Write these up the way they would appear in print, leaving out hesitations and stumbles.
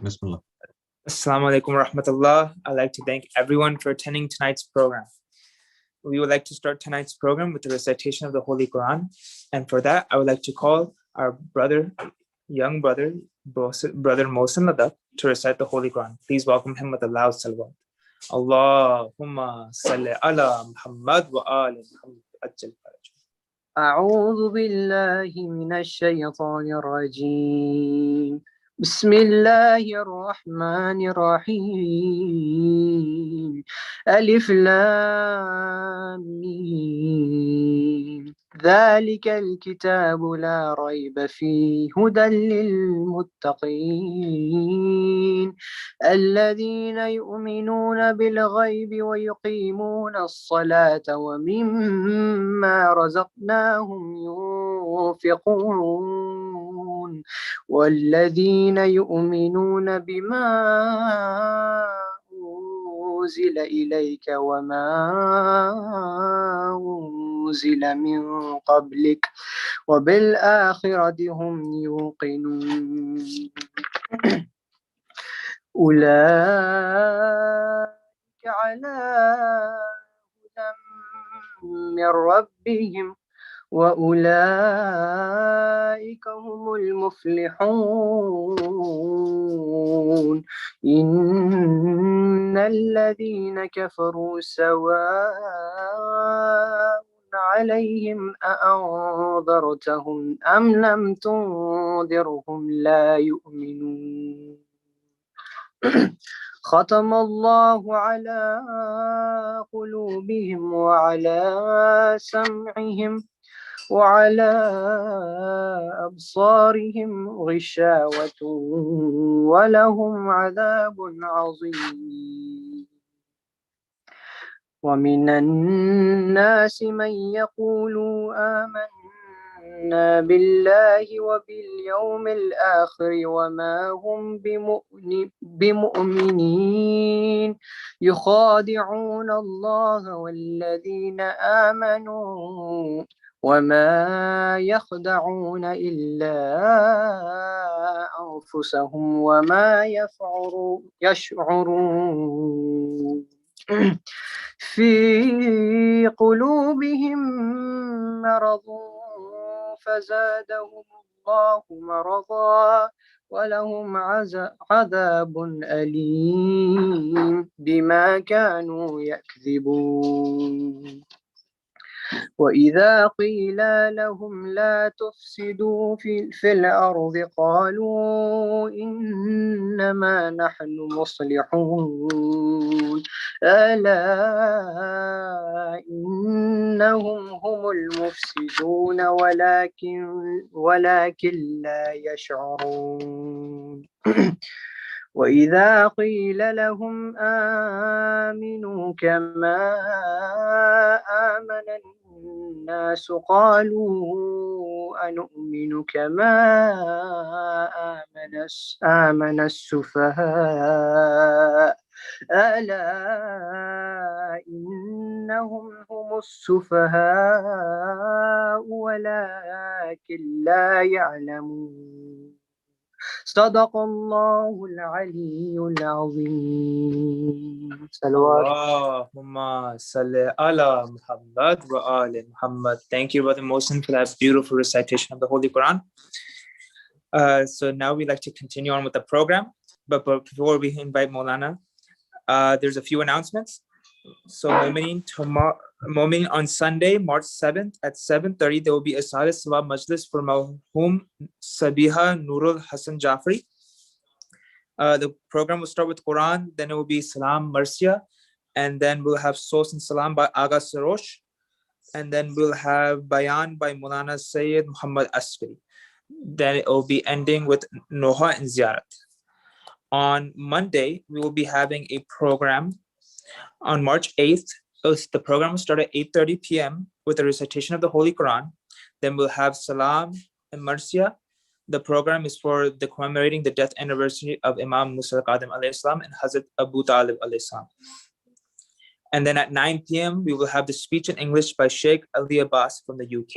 Bismillah. Assalamu alaikum wa rahmatullah. I'd like to thank everyone for attending tonight's program. We would like to start tonight's program with the recitation of the Holy Quran. And for that, I would like to call our young brother Mohsen Adab to recite the Holy Quran. Please welcome him with a loud salawat. Allahumma salli ala Muhammad wa ali Muhammad. أعوذ بالله من الشيطان الرجيم بسم الله الرحمن الرحيم ألف لام ميم ذلك الكتاب لا ريب فيه هدى للمتقين الذين يؤمنون بالغيب ويقيمون الصلاة ومما رزقناهم ينفقون والذين يؤمنون بما أنزل إليك وما أنزل من قبلك وبالآخرة هم يوقنون أولئك على هدى من ربهم وأولئك هم المفلحون إن الذين كفروا سواء عليهم أأنذرتهم أم لم تنذرهم لا يؤمنون ختم الله على قلوبهم وعلى سمعهم وعلى أبصارهم غشاوة ولهم عذاب عظيم ومن الناس من يقول آمنا بالله وباليوم الآخر وما هم بمؤمنين يخادعون الله والذين آمنوا وما يخدعون إلا أنفسهم وما يشعرون في قلوبهم مرض فزادهم الله مرضا ولهم عذاب أليم بما كانوا يكذبون وإذا قيل لهم لا تفسدوا في الأرض قالوا إنما نحن مصلحون ألا إنهم هم المفسدون ولكن لا يشعرون وإذا قيل لهم آمنوا كما آمن الناس قالوا أنؤمن كما آمن السفهاء ألا إنهم هم السفهاء ولكن لا يعلمون صدق الله العلي العظيم. Allahumma salli ala Muhammad wa ali Muhammad. Thank you, Brother Mohsen, for that beautiful recitation of the Holy Quran. So now we'd like to continue on with the program. But before we invite Maulana, there's a few announcements. So Momin on Sunday, March 7th at 7:30, there will be a Salat Salat Majlis for Marhum Sabiha Nurul Hassan Jafri. The program will start with Quran, then it will be Salam Marcia, and then we'll have Sos and Salam by Aga Sarosh, and then we'll have Bayan by Maulana Sayyid Muhammad Askari. Then it will be ending with Noha and Ziyarat. On Monday, we will be having a program on March 8th. The program will start at 8:30 p.m. with a recitation of the Holy Quran. Then we'll have Salam and Marcia. The program is for the commemorating the death anniversary of Imam Musa al-Qadim alayhi salam and Hazrat Abu Talib alayhi salam. And then at 9 p.m. we will have the speech in English by Sheikh Ali Abbas from the UK.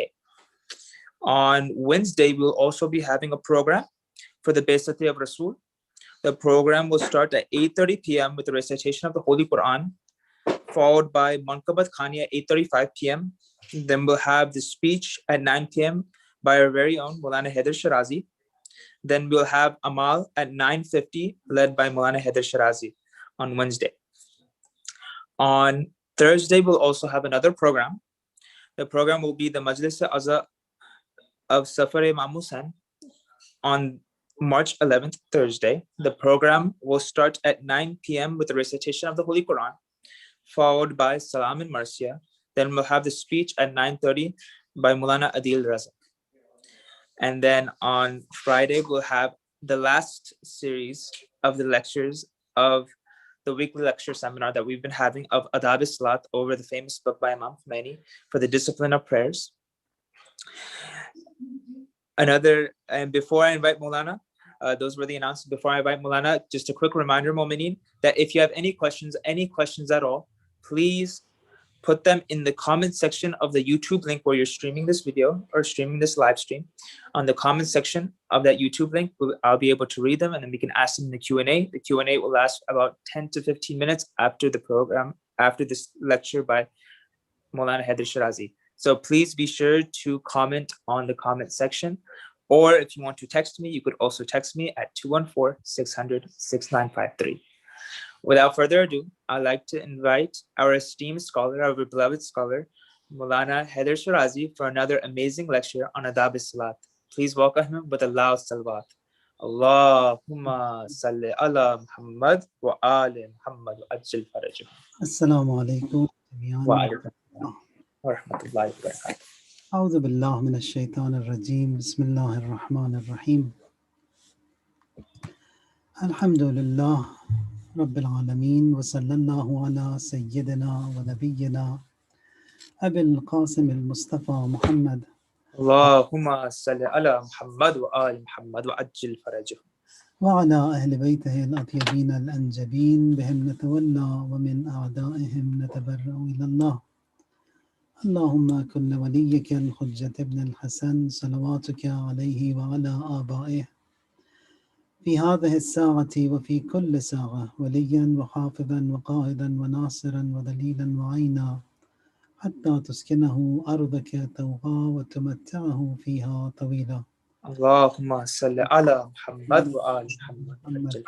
On Wednesday, we'll also be having a program for the Baisati of Rasul. The program will start at 8:30 p.m. with the recitation of the Holy Quran, followed by Mankabat Khani at 8:35 p.m. Then we'll have the speech at 9 p.m. by our very own Maulana Hayder Shirazi. Then we'll have Amal at 9:50, led by Maulana Hayder Shirazi on Wednesday. On Thursday, we'll also have another program. The program will be the Majlis Azza of Safar Imam Hussain on March 11th, Thursday. The program will start at 9 p.m. with the recitation of the Holy Quran, followed by Salam and Marcia. Then we'll have the speech at 9:30 by Maulana Adil Raza. And then on Friday, we'll have the last series of the lectures of the weekly lecture seminar that we've been having of Adab Salat over the famous book by Imam Khomeini for the discipline of prayers. And before I invite Maulana, those were the announcements. Before I invite Maulana, just a quick reminder, Momineen, that if you have any questions at all, please put them in the comment section of the YouTube link where you're streaming this video or streaming this live stream. On the comment section of that YouTube link, I'll be able to read them, and then we can ask them in the Q&A. The Q&A will last about 10 to 15 minutes after the program, after this lecture by Maulana Hayder Shirazi. So please be sure to comment on the comment section. Or if you want to text me, you could also text me at 214-600-6953. Without further ado, I'd like to invite our esteemed scholar, our beloved scholar, Maulana Hayder Shirazi, for another amazing lecture on Adab Salat. Please welcome him with a loud salawat. Allahumma salli ala Muhammad wa ali Muhammad wa ajil farajah. Assalamu alaikum. Wa alaikum wa rahmatullahi wa barakatuh. أعوذ بالله من الشيطان الرجيم بسم الله الرحمن الرحيم الحمد لله رب العالمين وصلى الله على سيدنا ونبينا أبي القاسم المصطفى محمد اللهم صل على محمد وآل محمد وعجل فرجهم وعلى أهل بيته الأطيبين الأنجبين بهم نتولى ومن أعدائهم نتبرأ إلى الله اللهم كن وليك الحجة ابن الحسن صلواتك عليه وعلى آبائه في هذه الساعة وفي كل ساعة وليا وحافظا وقائدا وناصرا ودليلا وعينا حتى تسكنه أرضك توغى وتمتعه فيها طويلا اللهم صل على محمد وآل محمد.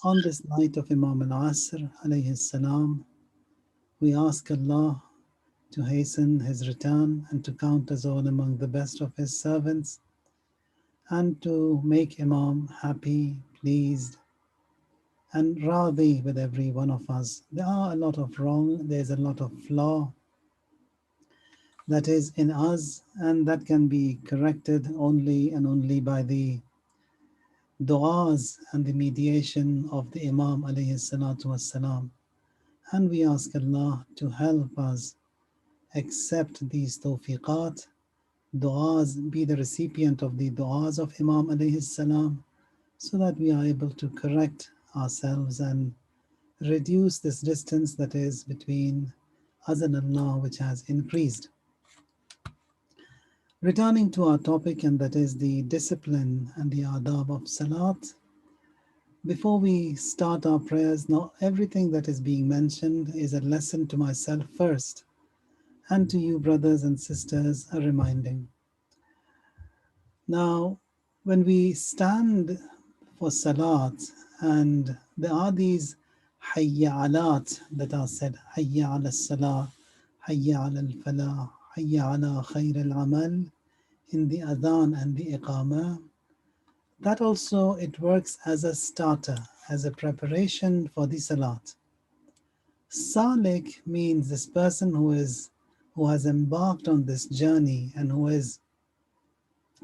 On this night of Imam al-Asr alayhi salam, we ask Allah to hasten his return and to count us all among the best of his servants and to make Imam happy, pleased and radhi with every one of us. There are a lot of wrong, there's a lot of flaw that is in us, and that can be corrected only and only by the du'as and the mediation of the Imam alayhi salatu wassalam. And we ask Allah to help us accept these tawfiqat, du'as, be the recipient of the du'as of Imam alayhi salam, so that we are able to correct ourselves and reduce this distance that is between us and Allah, which has increased. Returning to our topic, and that is the discipline and the adab of salat. Before we start our prayers, now everything that is being mentioned is a lesson to myself first, and to you brothers and sisters a reminding. Now, when we stand for salat, and there are these hayya alat that are said, hayya ala salah, hayya ala al-falah, hayya ala khair al-amal, in the adhan and the iqamah, that also it works as a starter, as a preparation for the salat. Salik means this person who has embarked on this journey and who is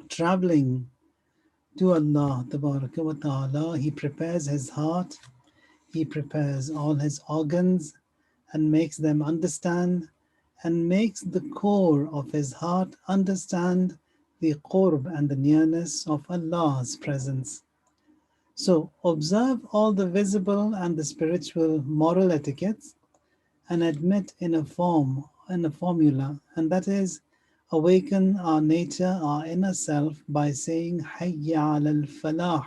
traveling to Allah Tabaraka wa Ta'ala. He prepares his heart, he prepares all his organs and makes them understand, and makes the core of his heart understand the qurb and the nearness of Allah's presence. So observe all the visible and the spiritual moral etiquettes and admit in a formula, and that is awaken our nature, our inner self by saying Hayya ala al-falah,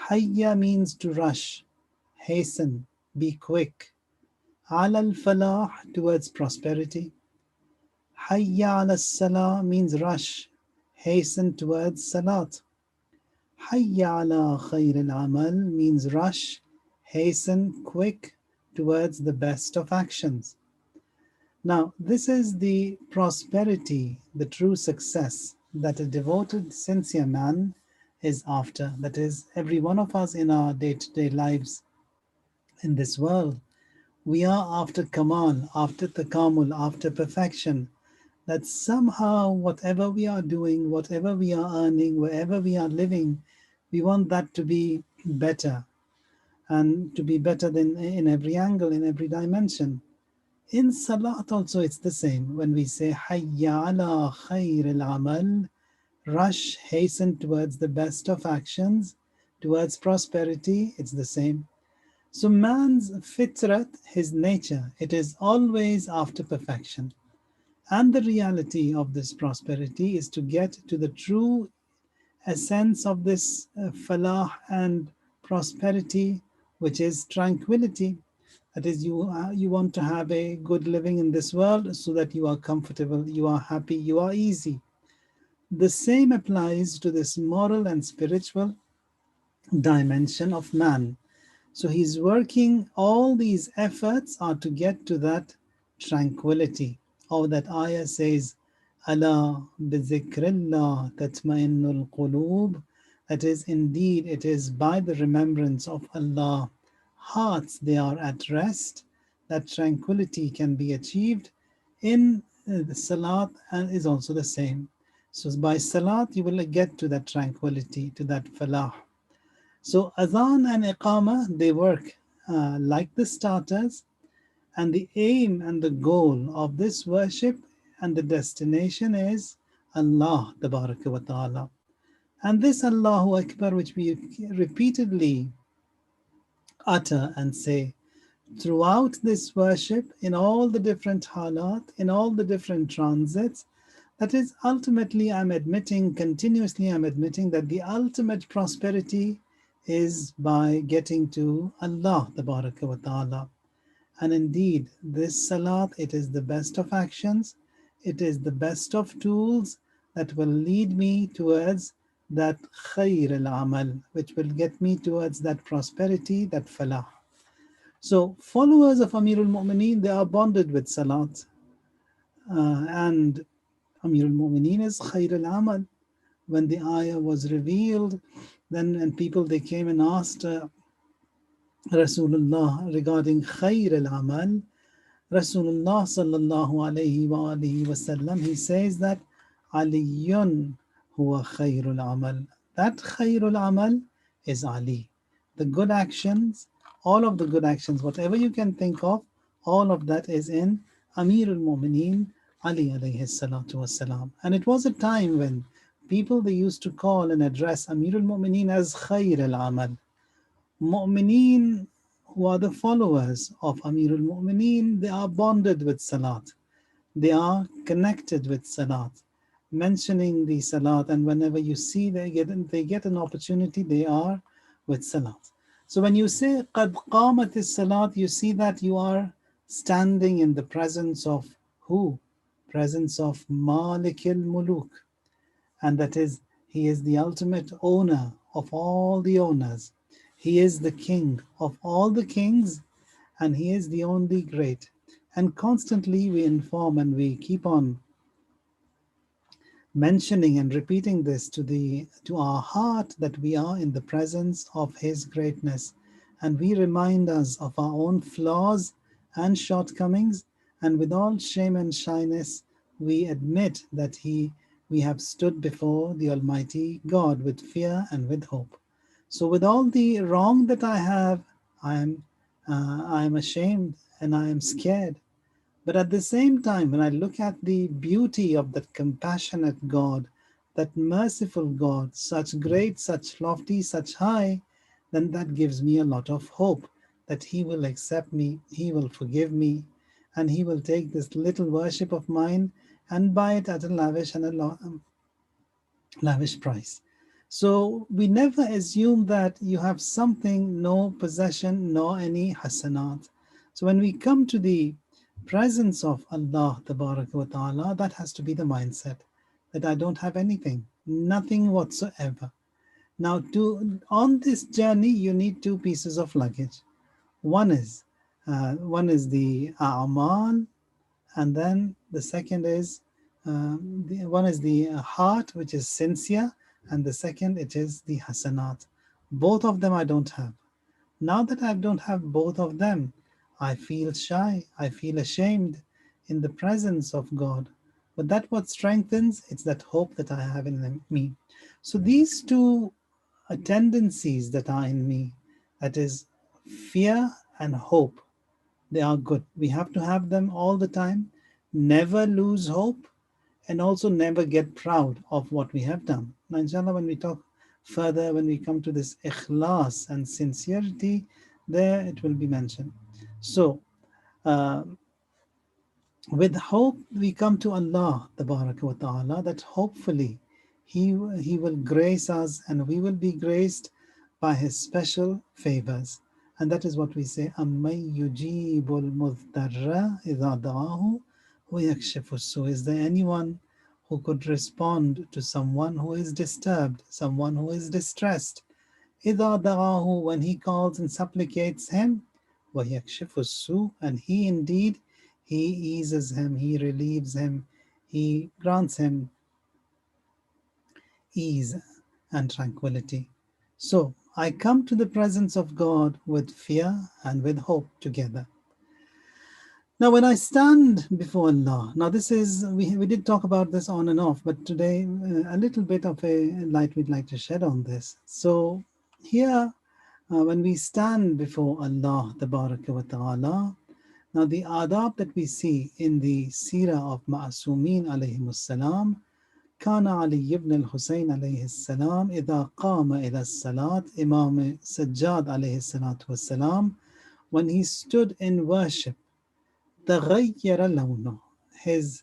Hayya means to rush, hasten, be quick. Ala al-falah, towards prosperity. Hayya ala salah means rush, hasten towards salat. Hayya ala khair al-amal means rush, hasten, quick towards the best of actions. Now, this is the prosperity, the true success that a devoted, sincere man is after. That is, every one of us in our day to day lives in this world. We are after Kamal, after Takamul, after perfection. That somehow, whatever we are doing, whatever we are earning, wherever we are living, we want that to be better and to be better than in every angle, in every dimension. In Salat also it's the same. When we say Hayya ala khair al-amal, rush, hasten towards the best of actions, towards prosperity, it's the same. So man's fitrat, his nature, it is always after perfection. And the reality of this prosperity is to get to the true essence of this falah and prosperity, which is tranquility. That is, you want to have a good living in this world so that you are comfortable, you are happy, you are easy. The same applies to this moral and spiritual dimension of man. So he's working, all these efforts are to get to that tranquility. Or that ayah says, Allah bizikrillah tatma'innul qulub. That is, indeed, it is by the remembrance of Allah, hearts they are at rest, that tranquility can be achieved. In the salat and is also the same. So by salat you will get to that tranquility, to that falah. So Adhan and Iqamah, they work like the starters, and the aim and the goal of this worship and the destination is Allah Tabaraka wa Ta'ala. And this Allahu Akbar, which we repeatedly utter and say throughout this worship, in all the different halat, in all the different transits, that is ultimately I'm admitting, continuously I'm admitting that the ultimate prosperity is by getting to Allah Tabaraka wa Ta'ala. And indeed, this salat, it is the best of actions, it is the best of tools that will lead me towards that khair al-amal, which will get me towards that prosperity, that falah. So followers of Amirul Mu'mineen, they are bonded with salat. And Amirul Mu'mineen is khair al-amal. When the ayah was revealed, then and people, they came and asked Rasulullah regarding khair al-amal. Rasulullah sallallahu alayhi wa alihi wasallam, he says that Aliyun huwa khairul amal. That khairul amal is Ali. The good actions, all of the good actions, whatever you can think of, all of that is in Amirul Mu'mineen Ali alayhi salatu wasalam. And it was a time when people, they used to call and address Amirul Mu'mineen as khair al-amal. Mu'mineen who are the followers of Amirul Mu'mineen, they are bonded with Salat. They are connected with Salat. Mentioning the Salat, and whenever you see they get an opportunity, they are with Salat. So when you say قَدْ قَامَتِ الصَّلَاةِ, you see that you are standing in the presence of who? Presence of Malik al-Muluk. And that is, he is the ultimate owner of all the owners. He is the king of all the kings, and he is the only great. And constantly we inform and we keep on mentioning and repeating this to our heart, that we are in the presence of his greatness. And we remind us of our own flaws and shortcomings, and with all shame and shyness, we admit that we have stood before the Almighty God with fear and with hope. So with all the wrong that I have, I am ashamed and I am scared. But at the same time, when I look at the beauty of that compassionate God, that merciful God, such great, such lofty, such high, then that gives me a lot of hope that he will accept me, he will forgive me, and he will take this little worship of mine and buy it at a lavish price. So we never assume that you have something, no possession, nor any hasanat. So when we come to the presence of Allah Tabaraka wa Ta'ala, that has to be the mindset that I don't have anything, nothing whatsoever. Now, on this journey, you need two pieces of luggage. One is the a'mal, and then the second is one is the heart, which is sincere, and the second it is the hasanat. Both of them I don't have. Now that I don't have both of them, I feel shy, I feel ashamed in the presence of God. But that what strengthens, it's that hope that I have in me. So these two tendencies that are in me, that is fear and hope, they are good. We have to have them all the time. Never lose hope, and also never get proud of what we have done. Now, inshallah, when we talk further, when we come to this ikhlas and sincerity, there it will be mentioned. So, uh, with hope, we come to Allah wa ta'ala, that hopefully he will grace us and we will be graced by His special favors. And that is what we say, أَمَّن يُجِيبُ الْمُضْطَرَّ إِذَا دَعَاهُ وَيَكْشِفُ السُّوءَ. Is there anyone who could respond to someone who is disturbed, someone who is distressed? إِذَا دَعَاهُ, when he calls and supplicates him, وَيَكْشِفُ السُّوءَ, and he indeed, he eases him, he relieves him, he grants him ease and tranquility. So I come to the presence of God with fear and with hope together. Now, when I stand before Allah, now this is, we did talk about this on and off, but today a little bit of a light we'd like to shed on this. So here, when we stand before Allah Tabaraka wa Ta'ala, now the adab that we see in the seerah of Ma'asumin alayhimus salam, كان علي بن الحسين عليه السلام إذا قام إلى الصلاة, Imam Sajjad عليه الصلاة والسلام, when he stood in worship, تغير لونه, his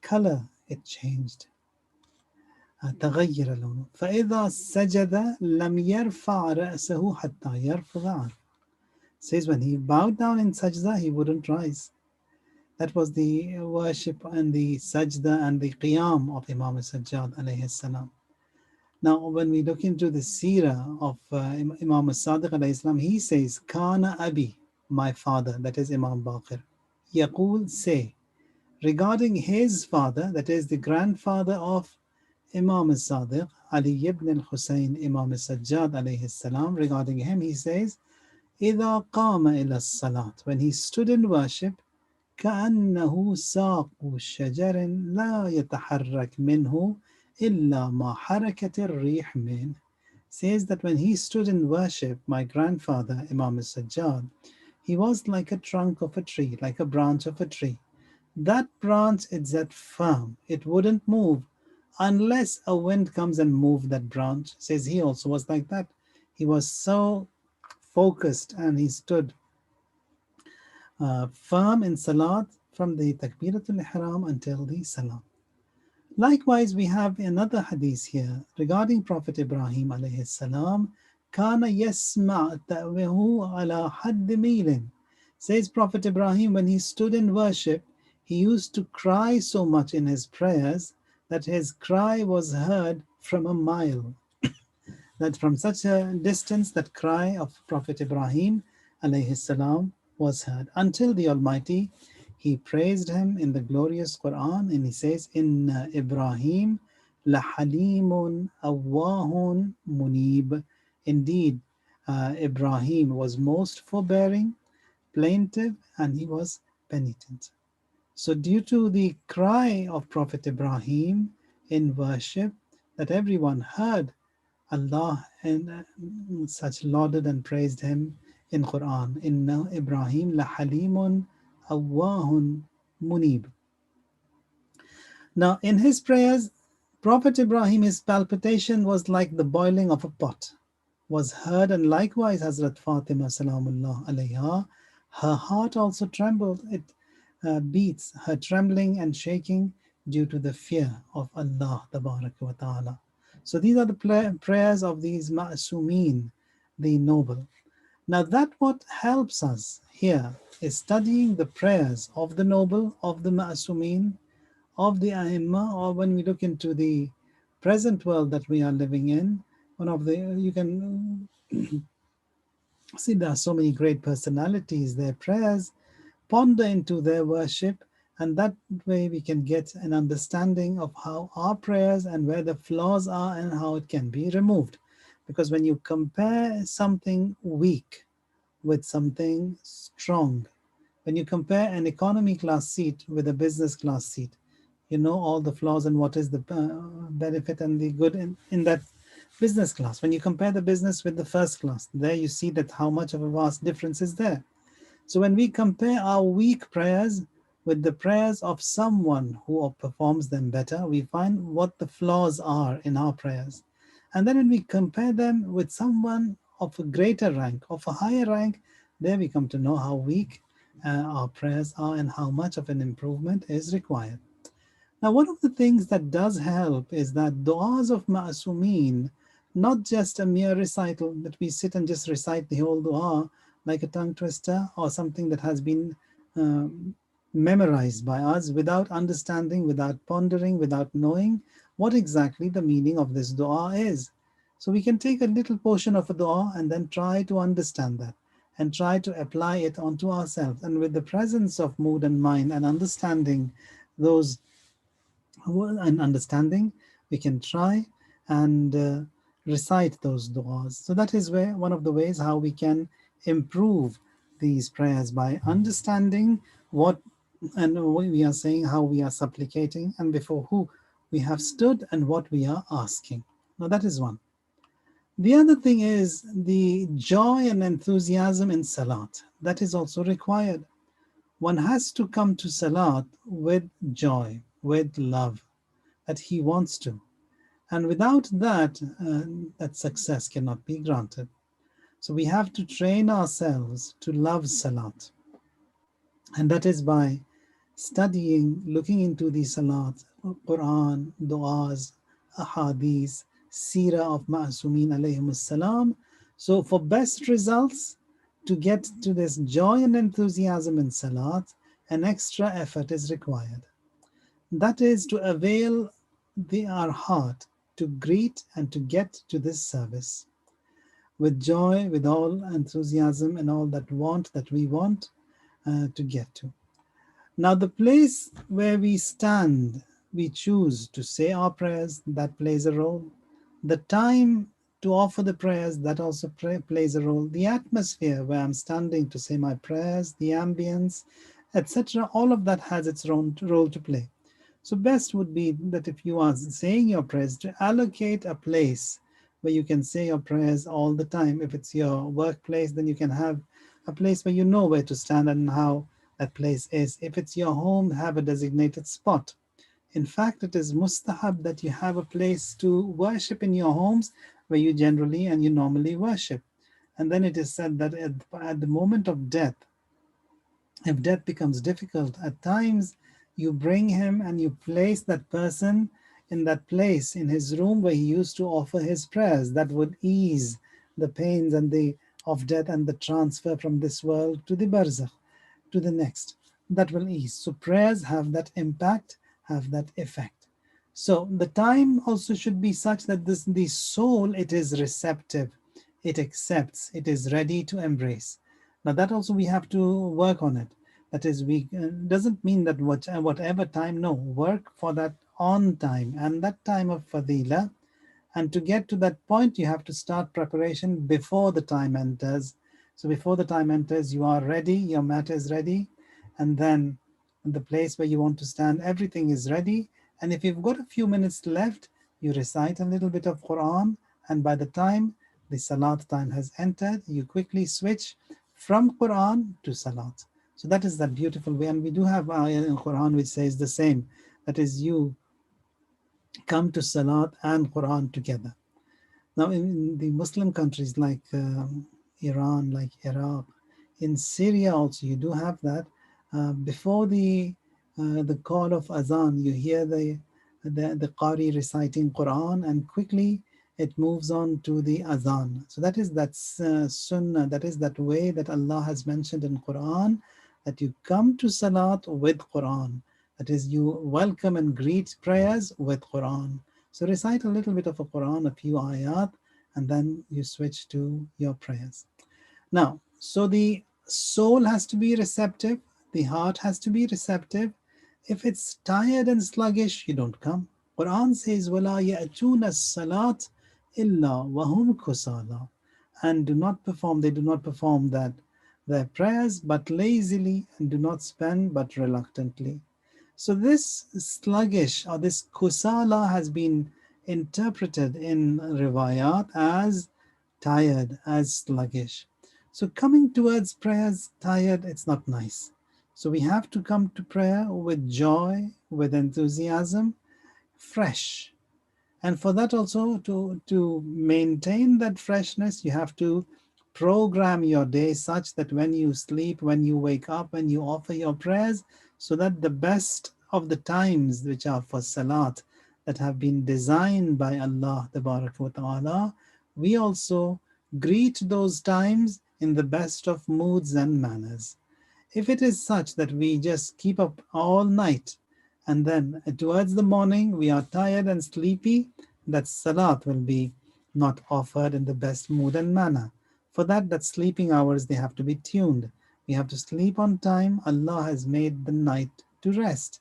color, it changed. تغير لونه فإذا سجد لم يرفع رأسه حتى يرفض عنه. Says when he bowed down in sajda, he wouldn't rise. That was the worship and the sajda and the qiyam of Imam Sajjad alayhi salam. Now, when we look into the seerah of Imam Sadiq alayhi salam, he says, Kana Abi, my father, that is Imam Baqir, Yaqul, say, regarding his father, that is the grandfather of Imam Sadiq, Ali ibn al-Husayn, Imam Sajjad alayhi salam, regarding him, he says, إِذَا قَامَ إِلَى الصَّلَاةِ, when he stood in worship, كأنه ساق شجر لا يتحرك منه إلا ما حركت الريح منه. Says that when he stood in worship, my grandfather, Imam Sajjad, he was like a trunk of a tree, like a branch of a tree. That branch is that firm. It wouldn't move unless a wind comes and move that branch. Says he also was like that. He was so focused and he stood firm in Salat from the Takbiratul Ihram until the Salam. Likewise, we have another hadith here regarding Prophet Ibrahim alayhi salam. Kana yasma' ta'wahu ala hadd milin. Says Prophet Ibrahim, when he stood in worship, he used to cry so much in his prayers that his cry was heard from a mile. That from such a distance, that cry of Prophet Ibrahim alayhi salam was heard, until the Almighty, he praised him in the glorious Quran, and he says, Inna Ibrahim la halimun awwahun munib. Indeed, Ibrahim was most forbearing, plaintive, and he was penitent. So due to the cry of Prophet Ibrahim in worship, that everyone heard, Allah and such lauded and praised him in Quran. Inna Ibrahim la halimun awwahun munib. Now in his prayers, Prophet Ibrahim, his palpitation was like the boiling of a pot, was heard, and likewise Hazrat Fatima salamullah alayha, her heart also trembled. It beats, her trembling and shaking due to the fear of Allah tabaraka wa ta'ala. So these are the prayers of these ma'asumeen, the noble. Now that what helps us here is studying the prayers of the noble, of the ma'asumeen, of the Aimma, or when we look into the present world that we are living in, one of the, you can see there are so many great personalities, their prayers, ponder into their worship, and that way we can get an understanding of how our prayers and where the flaws are and how it can be removed. Because when you compare something weak with something strong, when you compare an economy class seat with a business class seat, you know all the flaws and what is the benefit and the good in that business class. When you compare the business with the first class, there you see that how much of a vast difference is there. So when we compare our weak prayers with the prayers of someone who performs them better, we find what the flaws are in our prayers. And then when we compare them with someone of a greater rank, of a higher rank, there we come to know how weak our prayers are and how much of an improvement is required. Now, one of the things that does help is that du'as of ma'asumeen, not just a mere recital that we sit and just recite the whole du'a like a tongue twister or something that has been um, memorized by us without understanding, without pondering, without knowing what exactly the meaning of this du'a is. So we can take a little portion of a du'a and then try to understand that and try to apply it onto ourselves. And with the presence of mood and mind and understanding those and understanding, we can try and recite those du'as. So that is where one of the ways how we can improve these prayers by understanding what and what we are saying, how we are supplicating, and before who we have stood and what we are asking. Now that is one. The other thing is the joy and enthusiasm in Salat. That is also required. One has to come to Salat with joy, with love, that he wants to. And without that, that success cannot be granted. So we have to train ourselves to love Salat. And that is by studying, looking into the Salat, Quran, Du'as, Ahadith, Seerah of Ma'asumin alayhim salam. So for best results, to get to this joy and enthusiasm in Salat, an extra effort is required. That is to avail our heart to greet and to get to this service with joy, with all enthusiasm and all that we want to get to. Now, the place where we stand, we choose to say our prayers, that plays a role. The time to offer the prayers, that also plays a role. The atmosphere where I'm standing to say my prayers, the ambience, etc., all of that has its own role to play. So best would be that if you are saying your prayers, to allocate a place where you can say your prayers all the time. If it's your workplace, then you can have a place where you know where to stand and how that place is. If it's your home, have a designated spot. In fact, it is mustahab that you have a place to worship in your homes where you generally and you normally worship. And then it is said that at the moment of death, if death becomes difficult, at times you bring him and you place that person in that place in his room where he used to offer his prayers. That would ease the pains and the of death and the transfer from this world to the barzakh, to the next. That will ease. So prayers have that impact, have that effect. So the time also should be such that the soul, it is receptive, it accepts, it is ready to embrace. Now that also we have to work on it. That is, we doesn't mean that whatever time. No, work for that on time and that time of fadila. And to get to that point, you have to start preparation before the time enters. So before the time enters, you are ready, your mat is ready, and then the place where you want to stand, everything is ready. And if you've got a few minutes left, you recite a little bit of Quran, and by the time the Salat time has entered, you quickly switch from Quran to Salat. So that is that beautiful way. And we do have ayah in Quran which says the same. That is, you come to Salat and Quran together. Now, in the Muslim countries like Iran, like Iraq, in Syria also, you do have that. Before the call of azan, you hear the the Qari reciting Quran, and quickly it moves on to the Adhan. So that's Sunnah, that is that way that Allah has mentioned in Quran, that you come to Salat with Quran. That is, you welcome and greet prayers with Quran. So recite a little bit of a Quran, a few ayat, and then you switch to your prayers. Now, so the soul has to be receptive, the heart has to be receptive. If it's tired and sluggish, you don't come. Quran says, وَلَا يَأْتُونَ الصَّلَاةِ إِلَّا وَهُمْ كُسَالَى. And they do not perform their prayers, but lazily, and do not spend, but reluctantly. So this sluggish or this kusala has been interpreted in riwayat as tired, as sluggish. So coming towards prayers tired, it's not nice. So we have to come to prayer with joy, with enthusiasm, fresh. And for that also, to maintain that freshness, you have to program your day such that when you sleep, when you wake up, when you offer your prayers, so that the best of the times which are for salat, that have been designed by Allah wa ta'ala, we also greet those times in the best of moods and manners. If it is such that we just keep up all night and then towards the morning we are tired and sleepy, that salat will be not offered in the best mood and manner. For that sleeping hours, they have to be tuned. We have to sleep on time. Allah has made the night to rest.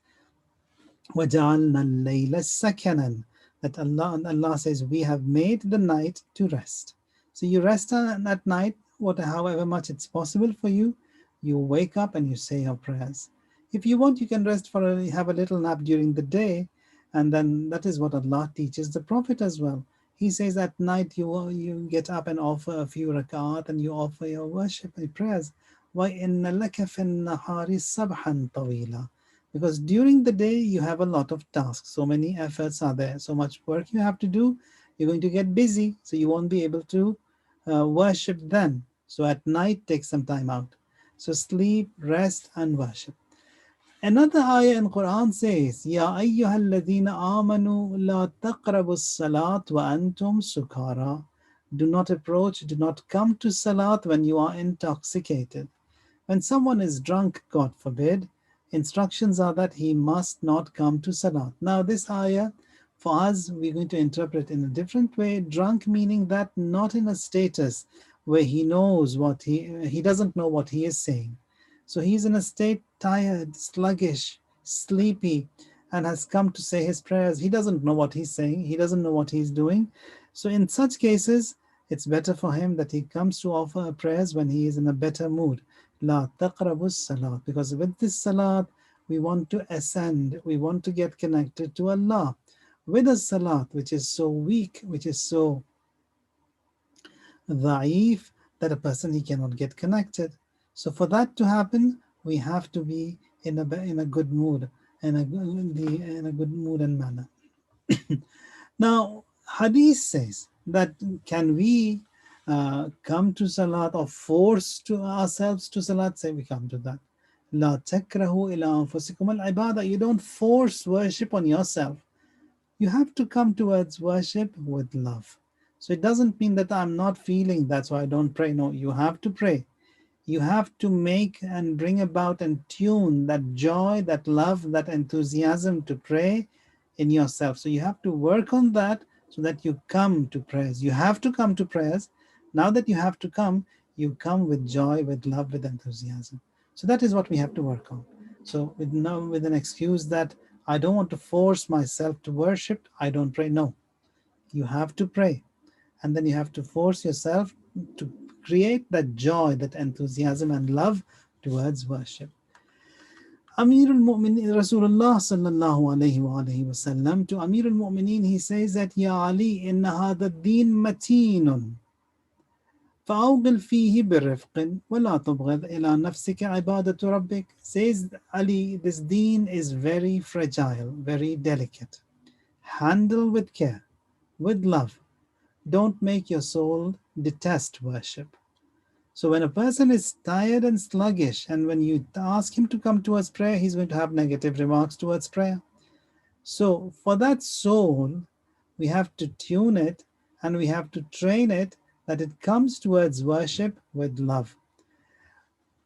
وَجَعَلْنَا اللَّيْلَ سَكَنًا. That Allah says, we have made the night to rest. So you rest at night, however much it's possible for you. You wake up and you say your prayers. If you want, you can have a little nap during the day, and then that is what Allah teaches the Prophet as well. He says at night you get up and offer a few rakat, and you offer your worship and prayers. وَإِنَّ لَكَ فِي النَّهَارِ صَبْحًا طَوِيلًا. Because during the day you have a lot of tasks, so many efforts are there, so much work you have to do. You're going to get busy, so you won't be able to worship then. So at night, take some time out. So sleep, rest, and worship. Another ayah in Quran says, Ya ayyuhalladhina amanu la taqrabu salat wa antum sukara. Do not approach, do not come to salat when you are intoxicated. When someone is drunk, God forbid, instructions are that he must not come to salat. Now this ayah, for us, we're going to interpret in a different way. Drunk meaning that not in a status where he knows he doesn't know what he is saying. So he's in a state tired, sluggish, sleepy, and has come to say his prayers. He doesn't know what he's saying. He doesn't know what he's doing. So in such cases, it's better for him that he comes to offer prayers when he is in a better mood. La taqrabu salat. Because with this salat, we want to ascend. We want to get connected to Allah. With a salat which is so weak, which is so da'if, that a person, he cannot get connected. So for that to happen, we have to be in a good mood, in a good mood and manner. Now, Hadith says that can we come to Salat or force to ourselves to Salat? Say we come to that. La takrahu ila anfusikum al-ibadah. You don't force worship on yourself. You have to come towards worship with love. So it doesn't mean that I'm not feeling, that's why I don't pray. No, you have to pray. You have to make and bring about and tune that joy, that love, that enthusiasm to pray in yourself. So you have to work on that so that you come to prayers. You have to come to prayers. Now that you have to come, you come with joy, with love, with enthusiasm. So that is what we have to work on. So with an excuse that I don't want to force myself to worship, I don't pray. No, you have to pray. And then you have to force yourself to create that joy, that enthusiasm and love towards worship. Amir al-Mu'minin, Rasulullah sallallahu alayhi wa alayhi wa sallam, to Amir al-Mu'minin, he says that, Ya Ali, inna hadha ad-din matinun, فأوغل فيه برفق ولا تبغض إلى نفسك عبادة ربك. Says Ali, this deen is very fragile, very delicate. Handle with care, with love. Don't make your soul detest worship. So when a person is tired and sluggish, and when you ask him to come towards prayer, he's going to have negative remarks towards prayer. So for that soul, we have to tune it and we have to train it that it comes towards worship with love.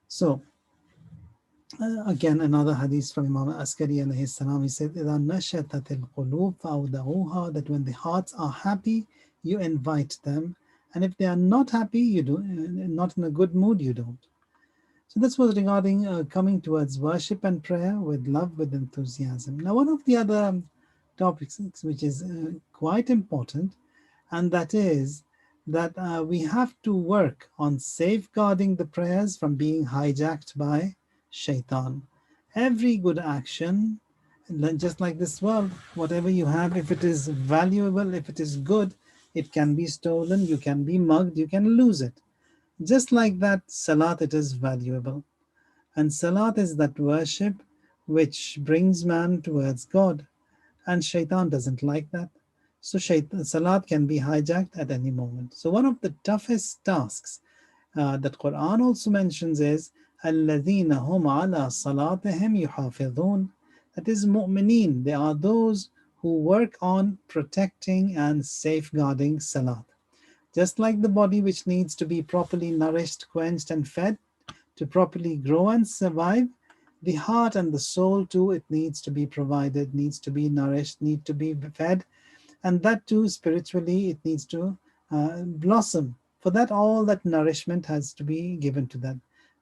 So again, another hadith from Imam Askari alayhi salam, he said, إِذَا نَشَتَتِ الْقُلُوبُ فَأَوْدَعُوهَا, that when the hearts are happy, you invite them. And if they are not happy, you do not in a good mood, you don't. So this was regarding coming towards worship and prayer with love, with enthusiasm. Now, one of the other topics which is quite important, and that is that we have to work on safeguarding the prayers from being hijacked by shaitan. Every good action, just like this world, whatever you have, if it is valuable, if it is good, it can be stolen, you can be mugged, you can lose it. Just like that, Salat, it is valuable. And Salat is that worship which brings man towards God. And shaitan doesn't like that. So Salat can be hijacked at any moment. So one of the toughest tasks that Quran also mentions is الَّذِينَ هُمْ عَلَى صَلَاتِهِمْ يُحَافِظُونَ. That is mu'mineen. They are those who work on protecting and safeguarding Salat. Just like the body which needs to be properly nourished, quenched and fed to properly grow and survive, the heart and the soul too, it needs to be provided, needs to be nourished, need to be fed, and that too spiritually it needs to blossom. For that, all that nourishment has to be given to that.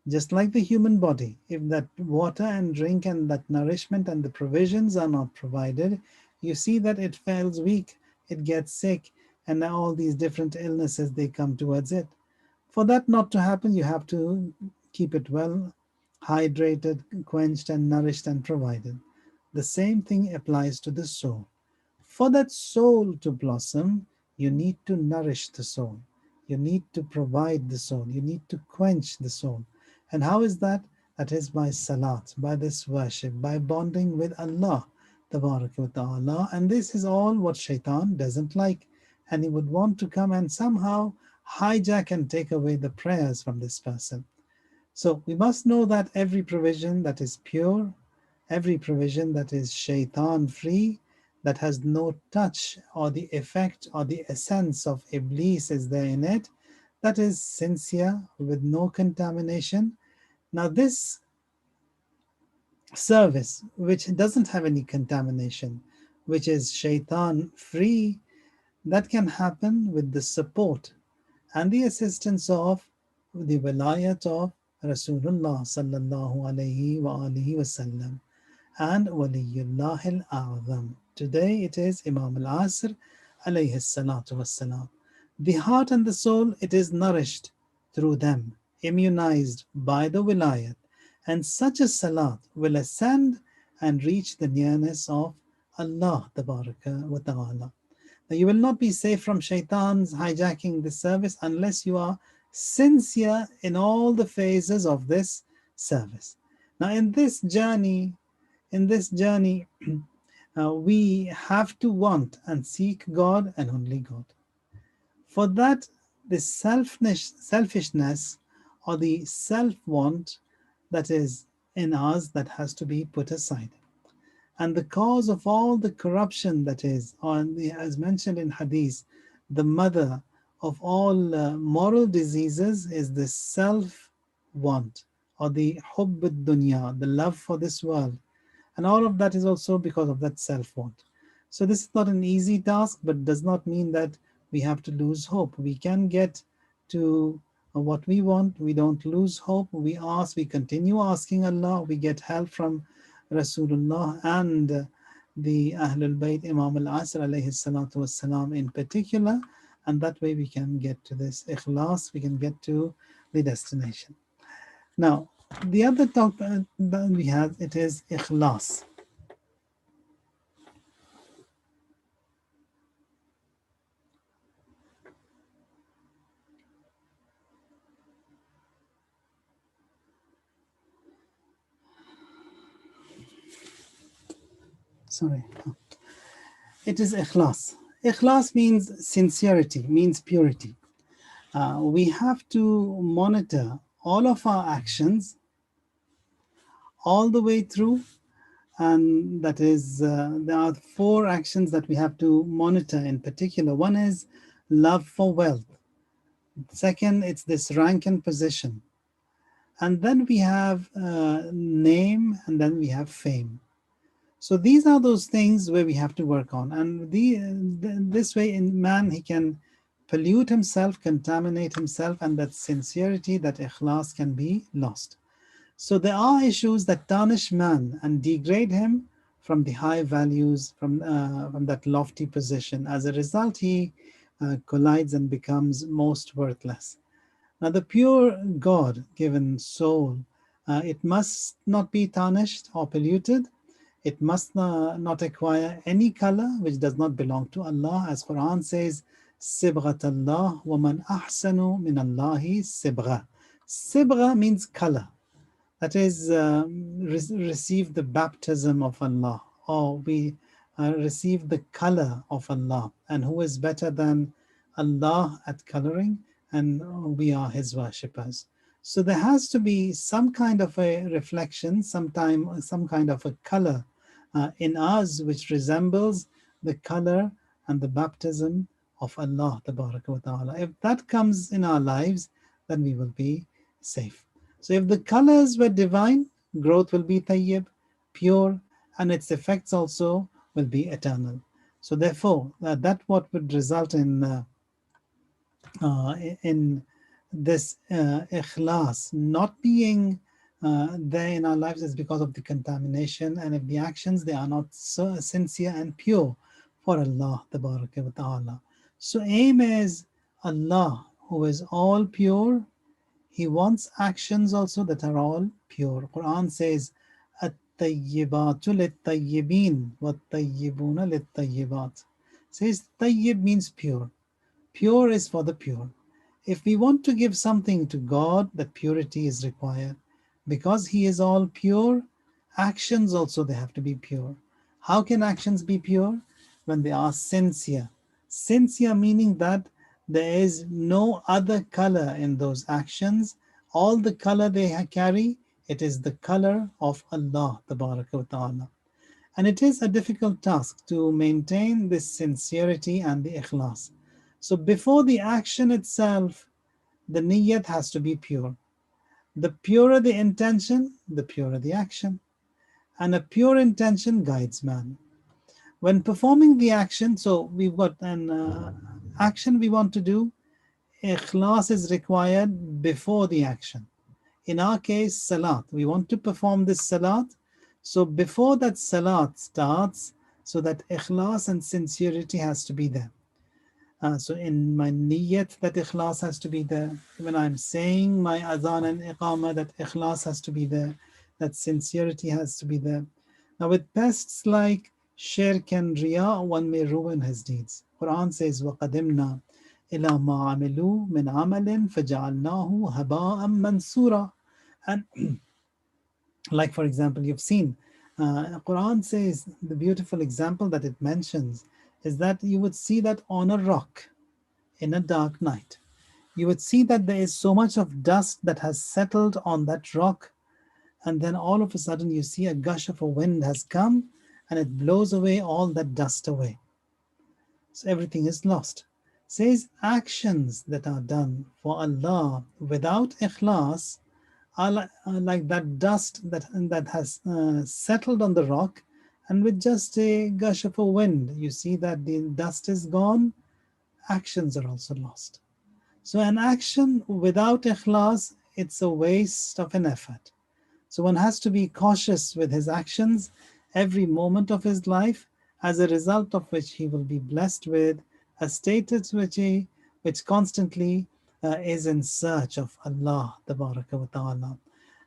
Just like the human body, if that water and drink and that nourishment and the provisions are not provided, you see that it feels weak, it gets sick, and all these different illnesses, they come towards it. For that not to happen, you have to keep it well hydrated, quenched, and nourished and provided. The same thing applies to the soul. For that soul to blossom, you need to nourish the soul. You need to provide the soul. You need to quench the soul. And how is that? That is by salat, by this worship, by bonding with Allah, Tabarak wa Ta'ala. And this is all what shaitan doesn't like. And he would want to come and somehow hijack and take away the prayers from this person. So we must know that every provision that is pure, every provision that is shaitan free, that has no touch or the effect or the essence of Iblis is there in it, that is sincere with no contamination. Now this service which doesn't have any contamination, which is shaitan free, that can happen with the support and the assistance of the wilayat of Rasulullah sallallahu alayhi wa alihi wasallam and Waliyullah al-A'zam. Today it is Imam al-Asr alayhi salatu wassalam. The heart and the soul, it is nourished through them, immunized by the wilayat, and such a salat will ascend and reach the nearness of Allah tabaraka wa ta'ala. Now, you will not be safe from shaitans hijacking this service unless you are sincere in all the phases of this service. Now, in this journey, we have to want and seek God and only God. For that, the selfishness or the self-want that is in us, that has to be put aside. And the cause of all the corruption that is, as mentioned in Hadith, the mother of all moral diseases is the self-want or the hubb dunya, the love for this world. And all of that is also because of that self-want. So this is not an easy task, but does not mean that we have to lose hope. We can get to what we want. We don't lose hope. We ask, we continue asking Allah. We get help from Rasulullah and the Ahlul Bayt, Imam al-Asr alayhi salatu wassalam in particular. And that way we can get to this ikhlas, we can get to the destination. Now, the other topic that we have, it is ikhlas. Sorry. It is ikhlas. Ikhlas means sincerity, means purity. We have to monitor all of our actions all the way through And that is, there are 4 actions that we have to monitor in particular. One is love for wealth. Second, it's this rank and position. And then we have name, and then we have fame. So these are those things where we have to work on. And this way, in man, he can pollute himself, contaminate himself, and that sincerity, that ikhlas can be lost. So there are issues that tarnish man and degrade him from the high values, from that lofty position. As a result, he collides and becomes most worthless. Now, the pure God-given soul, it must not be tarnished or polluted. It must not acquire any color which does not belong to Allah. As Quran says, Sibghat Allah wa man ahsanu min Allahi sibgha. Sibgha means color. That is, receive the baptism of Allah, or we receive the color of Allah. And who is better than Allah at coloring? And we are His worshippers. So there has to be some kind of a reflection, some kind of a color in us which resembles the color and the baptism of Allah Tabaraka wa Ta'ala. If that comes in our lives, then we will be safe. So if the colors were divine, growth will be tayyib, pure, and its effects also will be eternal. So therefore, that what would result in this ikhlas not being there in our lives is because of the contamination, and if the actions, they are not so sincere and pure for Allah Tabaraka wa Ta'ala. So aim is Allah, who is all pure. He wants actions also that are all pure. Quran says, At-tayyibatu lit-tayyibin, wat-tayyibuna lit-tayyibat. Says tayyib means pure. Pure is for the pure. If we want to give something to God, that purity is required. Because He is all pure, actions also they have to be pure. How can actions be pure? When they are sincere. Sincere meaning that there is no other color in those actions. All the color they carry, it is the color of Allah Tabaraka wa Ta'ala. And it is a difficult task to maintain this sincerity and the ikhlas. So before the action itself, the niyyat has to be pure. The purer the intention, the purer the action. And a pure intention guides man. When performing the action, so we've got an action we want to do, ikhlas is required before the action. In our case, salat. We want to perform this salat. So before that salat starts, so that ikhlas and sincerity has to be there. So in my niyyat, that ikhlas has to be there. When I'm saying my adhan and iqamah, that ikhlas has to be there. That sincerity has to be there. Now with pests like shirk and riya, one may ruin his deeds. Quran says, وَقَدِمْنَا إِلَى مَا عَمِلُوا مِنْ عَمَلٍ فَجَعَلْنَاهُ هَبَاءً مَنْصُورًا. And like for example, you've seen, Quran says, the beautiful example that it mentions is that you would see that on a rock in a dark night. You would see that there is so much of dust that has settled on that rock, and then all of a sudden you see a gush of a wind has come and it blows away all that dust away. So everything is lost. Says actions that are done for Allah without ikhlas are like that dust that has settled on the rock, and with just a gush of a wind, you see that the dust is gone, actions are also lost. So an action without ikhlas, it's a waste of an effort. So one has to be cautious with his actions every moment of his life, as a result of which he will be blessed with a status which constantly is in search of Allah Tabaraka wa Ta'ala.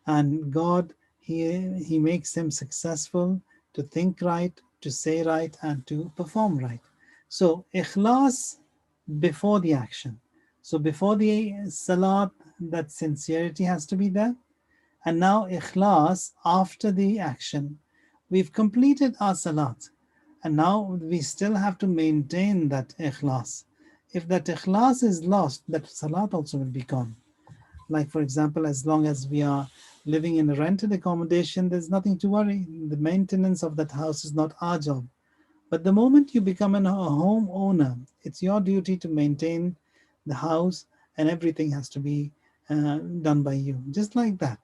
And God, he makes him successful to think right, to say right, and to perform right. So ikhlas before the action. So before the salat, that sincerity has to be there. And now ikhlas after the action. We've completed our salat, and now we still have to maintain that ikhlas. If that ikhlas is lost, that salat also will be gone. Like for example, as long as we are Living in a rented accommodation, there's nothing to worry. The maintenance of that house is not our job. But the moment you become a home owner, it's your duty to maintain the house, and everything has to be done by you. Just like that.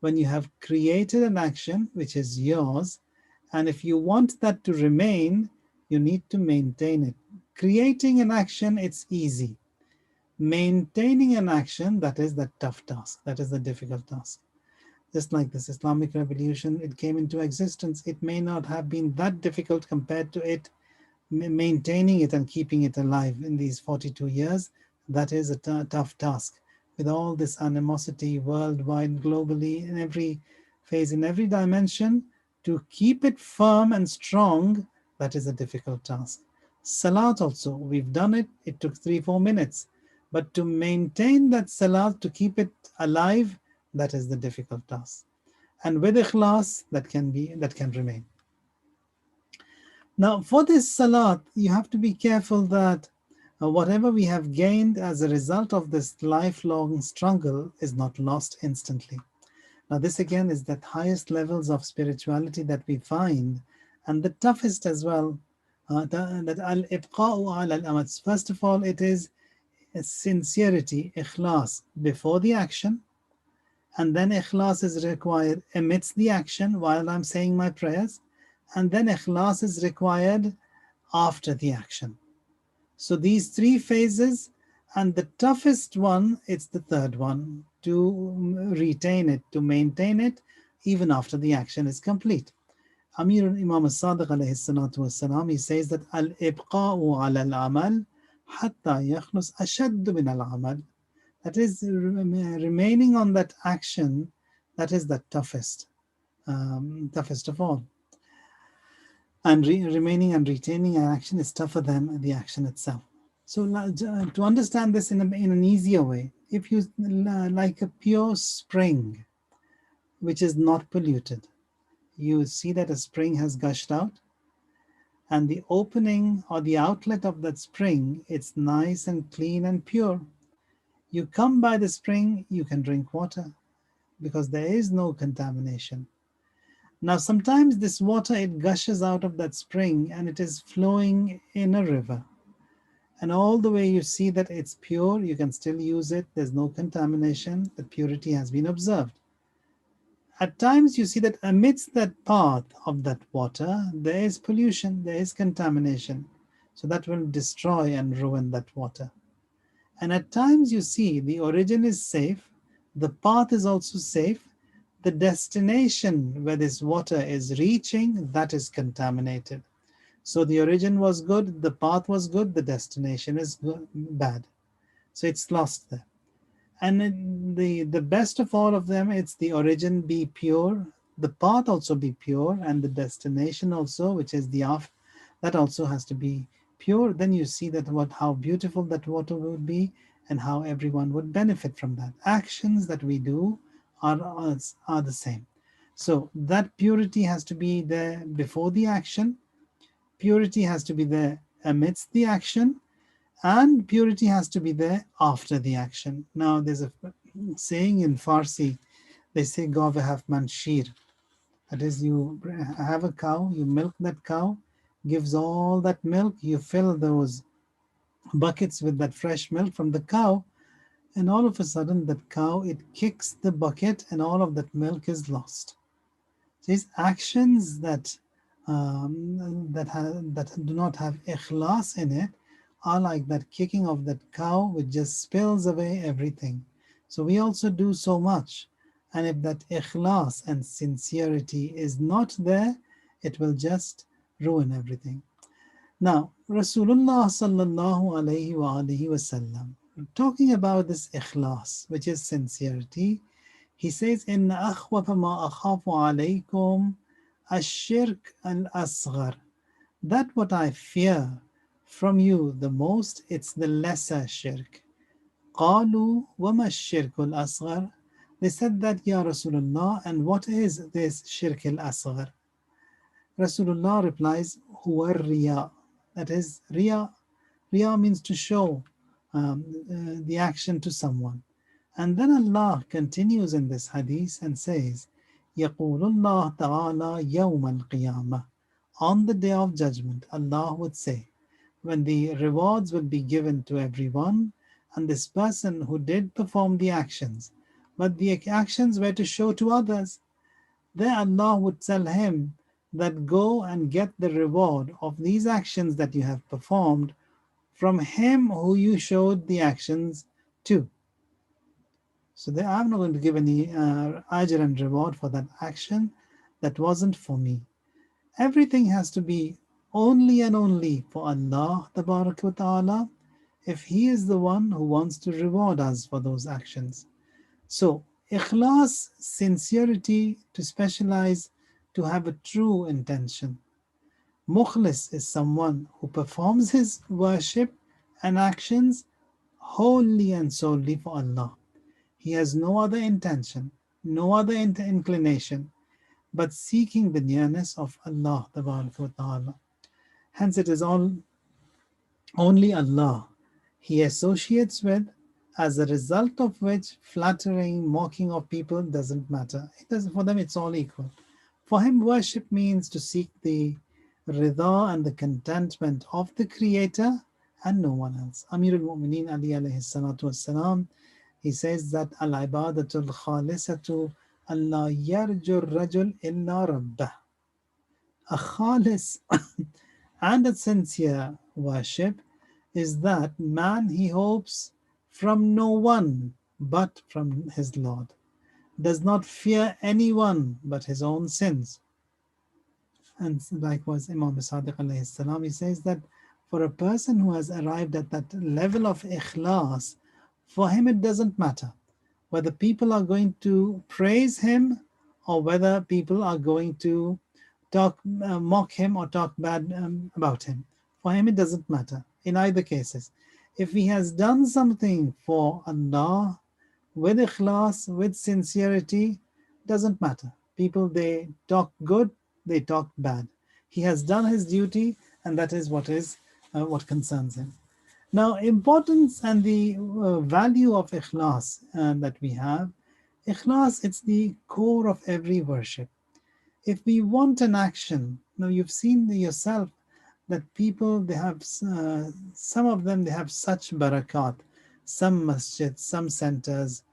When you have created an action which is yours, and if you want that to remain, you need to maintain it. Creating an action, it's easy. Maintaining an action, that is the tough task, that is the difficult task. Just like this Islamic revolution, it came into existence. It may not have been that difficult compared to it maintaining it and keeping it alive in these 42 years. That is a tough task. With all this animosity worldwide, globally, in every phase, in every dimension, to keep it firm and strong, that is a difficult task. Salat also, we've done it, it took 3-4 minutes. But to maintain that salat, to keep it alive, that is the difficult task. And with ikhlas, that can remain. Now, for this salat, you have to be careful that whatever we have gained as a result of this lifelong struggle is not lost instantly. Now, this again is the highest levels of spirituality that we find, and the toughest as well. That al-ibqa'u ala al-amal. First of all, it is sincerity, ikhlas, before the action, and then ikhlas is required amidst the action while I'm saying my prayers, and then ikhlas is required after the action. So these three phases, and the toughest one, it's the third one, to retain it, to maintain it, even after the action is complete. Amir Imam al-Sadiq alayhi salatu wassalam, he says that al-ibqa'u ala al-amal hatta yakhlus ashaddu min al-amal. That is, remaining on that action, that is the toughest of all. And remaining and retaining an action is tougher than the action itself. So to understand this in an easier way, if you like a pure spring, which is not polluted, you see that a spring has gushed out, and the opening or the outlet of that spring, it's nice and clean and pure. You come by the spring, you can drink water because there is no contamination. Now, sometimes this water, it gushes out of that spring and it is flowing in a river. And all the way you see that it's pure, you can still use it. There's no contamination. The purity has been observed. At times you see that amidst that path of that water, there is pollution, there is contamination. So that will destroy and ruin that water. And at times you see the origin is safe, the path is also safe, the destination where this water is reaching, that is contaminated. So the origin was good, the path was good, the destination is bad. So it's lost there. And the best of all of them, it's the origin be pure, the path also be pure, and the destination also, which is the after, that also has to be pure. Then you see that how beautiful that water would be and how everyone would benefit from that. Actions that we do are the same. So that purity has to be there before the action, purity has to be there amidst the action, and purity has to be there after the action. Now there's a saying in Farsi, they say gav haf man sheer. That is, you have a cow, you milk that cow, gives all that milk, you fill those buckets with that fresh milk from the cow, and all of a sudden that cow, it kicks the bucket and all of that milk is lost. These actions that do not have ikhlas in it are like that kicking of that cow, which just spills away everything. So we also do so much, and if that ikhlas and sincerity is not there, it will just ruin everything. Now, Rasulullah sallallahu alayhi wa alihi wasallam, talking about this ikhlas, which is sincerity, he says, "Inna akhwafa ma akhafu alaykum ash-shirk al-asghar." That what I fear from you the most, it's the lesser shirk. قالوا وما الشرك الأصغر? They said that, Ya Rasulullah, and what is this shirk al-asghar? Rasulullah replies, huwa riya. That is, riya. Riya means to show the action to someone. And then Allah continues in this hadith and says, يقول الله تعالى يوم القيامة. On the day of judgment, Allah would say, when the rewards will be given to everyone, and this person who did perform the actions, but the actions were to show to others, then Allah would tell him that go and get the reward of these actions that you have performed from him who you showed the actions to. So I'm not going to give any ajr and reward for that action. That wasn't for me. Everything has to be only and only for Allah Tabarak wa Ta'ala, if He is the one who wants to reward us for those actions. So ikhlas, sincerity, to specialize, to have a true intention. Mukhlis is someone who performs his worship and actions wholly and solely for Allah. He has no other intention, no other inclination, but seeking the nearness of Allah Ta'ala. Hence it is only Allah he associates with, as a result of which flattering, mocking of people doesn't matter. It doesn't, for them it's all equal. For him, worship means to seek the rida and the contentment of the Creator and no one else. Amir al-Mu'mineen Ali alayhi salatu wassalam, he says that al-ibadatul khalisatu Allah yarjur rajul illa rabbah. A khalis and a sincere worship is that man he hopes from no one but from his Lord, does not fear anyone but his own sins. And likewise, Imam Sadiq alayhi salam, he says that for a person who has arrived at that level of ikhlas, for him it doesn't matter whether people are going to praise him or whether people are going to mock him or talk bad about him. For him it doesn't matter in either cases. If he has done something for Allah with ikhlas, with sincerity, doesn't matter. People, they talk good, they talk bad. He has done his duty, and that is what concerns him. Now, importance and the value of ikhlas that we have. Ikhlas, it's the core of every worship. If we want an action, now you've seen yourself that people, they have, some of them, they have such barakat, some masjids, some centers,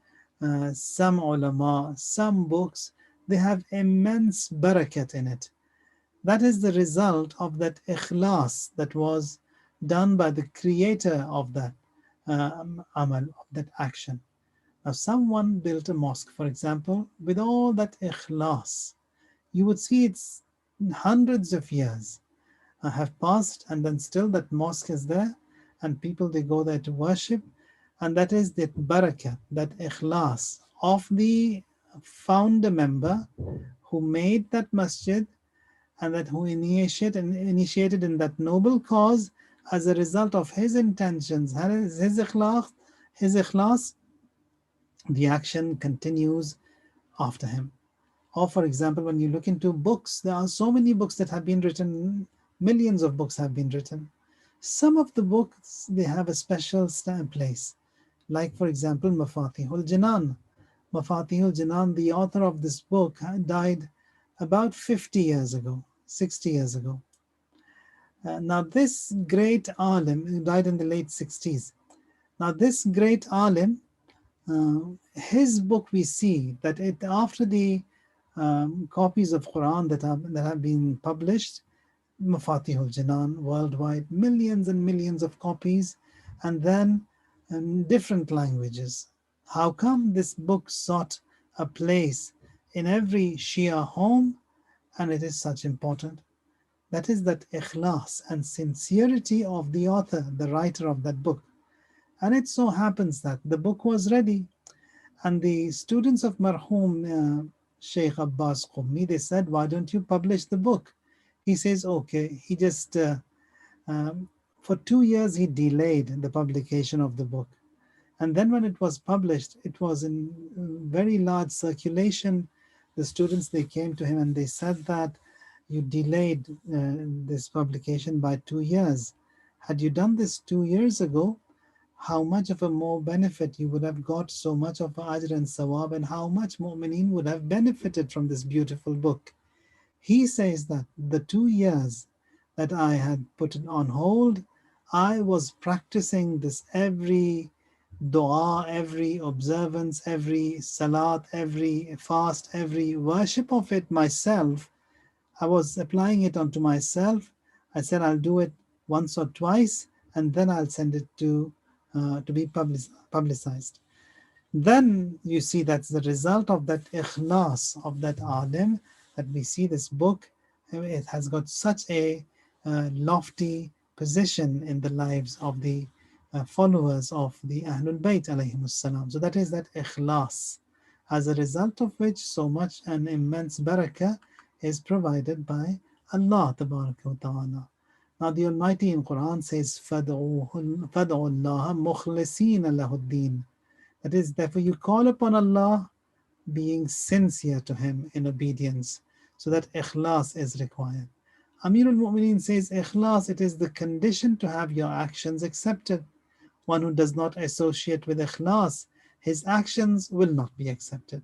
some ulama, some books, they have immense barakat in it. That is the result of that ikhlas that was done by the creator of that amal, of that action. Now, someone built a mosque, for example, with all that ikhlas, you would see it's hundreds of years have passed, and then still that mosque is there, and people, they go there to worship, and that is the barakah, that ikhlas of the founder member who made that masjid, and that who initiated in that noble cause. As a result of his intentions, his ikhlas, the action continues after him. Or for example, when you look into books, there are so many books that have been written, millions of books have been written. Some of the books, they have a special place. Like for example, Mafatihul Jinan. Mafatihul Jinan, the author of this book, died about 50 years ago, 60 years ago. Now this great alim, died in the late 60s. Now this great alim, his book, we see that after the copies of Quran that have been published, Mafatihul Jinan, worldwide, millions and millions of copies, and then in different languages. How come this book sought a place in every Shia home, and it is such important? That is that ikhlas and sincerity of the author, the writer of that book. And it so happens that the book was ready, and the students of Marhum Sheikh Abbas Qummi, they said, why don't you publish the book? He says, okay. He just, for 2 years, he delayed the publication of the book. And then when it was published, it was in very large circulation. The students, they came to him and they said that you delayed this publication by 2 years. Had you done this 2 years ago, how much of a more benefit you would have got, so much of ajr and sawab, and how much mu'mineen would have benefited from this beautiful book. He says that the 2 years that I had put it on hold, I was practicing this every dua, every observance, every salat, every fast, every worship of it myself. I was applying it onto myself. I said I'll do it once or twice, and then I'll send it to be publicized. Then you see that's the result of that ikhlas of that alim, that we see this book. It has got such a lofty position in the lives of the followers of the Ahlul Bayt alayhimus salam. So that is that ikhlas, as a result of which so much an immense barakah is provided by Allah tabaraka wa ta'ala. Now the Almighty in Quran says, فَادْعُوا اللَّهَ مُخْلِصِينَ لَهُ الدِّينَ. That is, therefore, you call upon Allah being sincere to Him in obedience. So that ikhlas is required. Amirul Mu'mineen says, ikhlas, it is the condition to have your actions accepted. One who does not associate with ikhlas, his actions will not be accepted.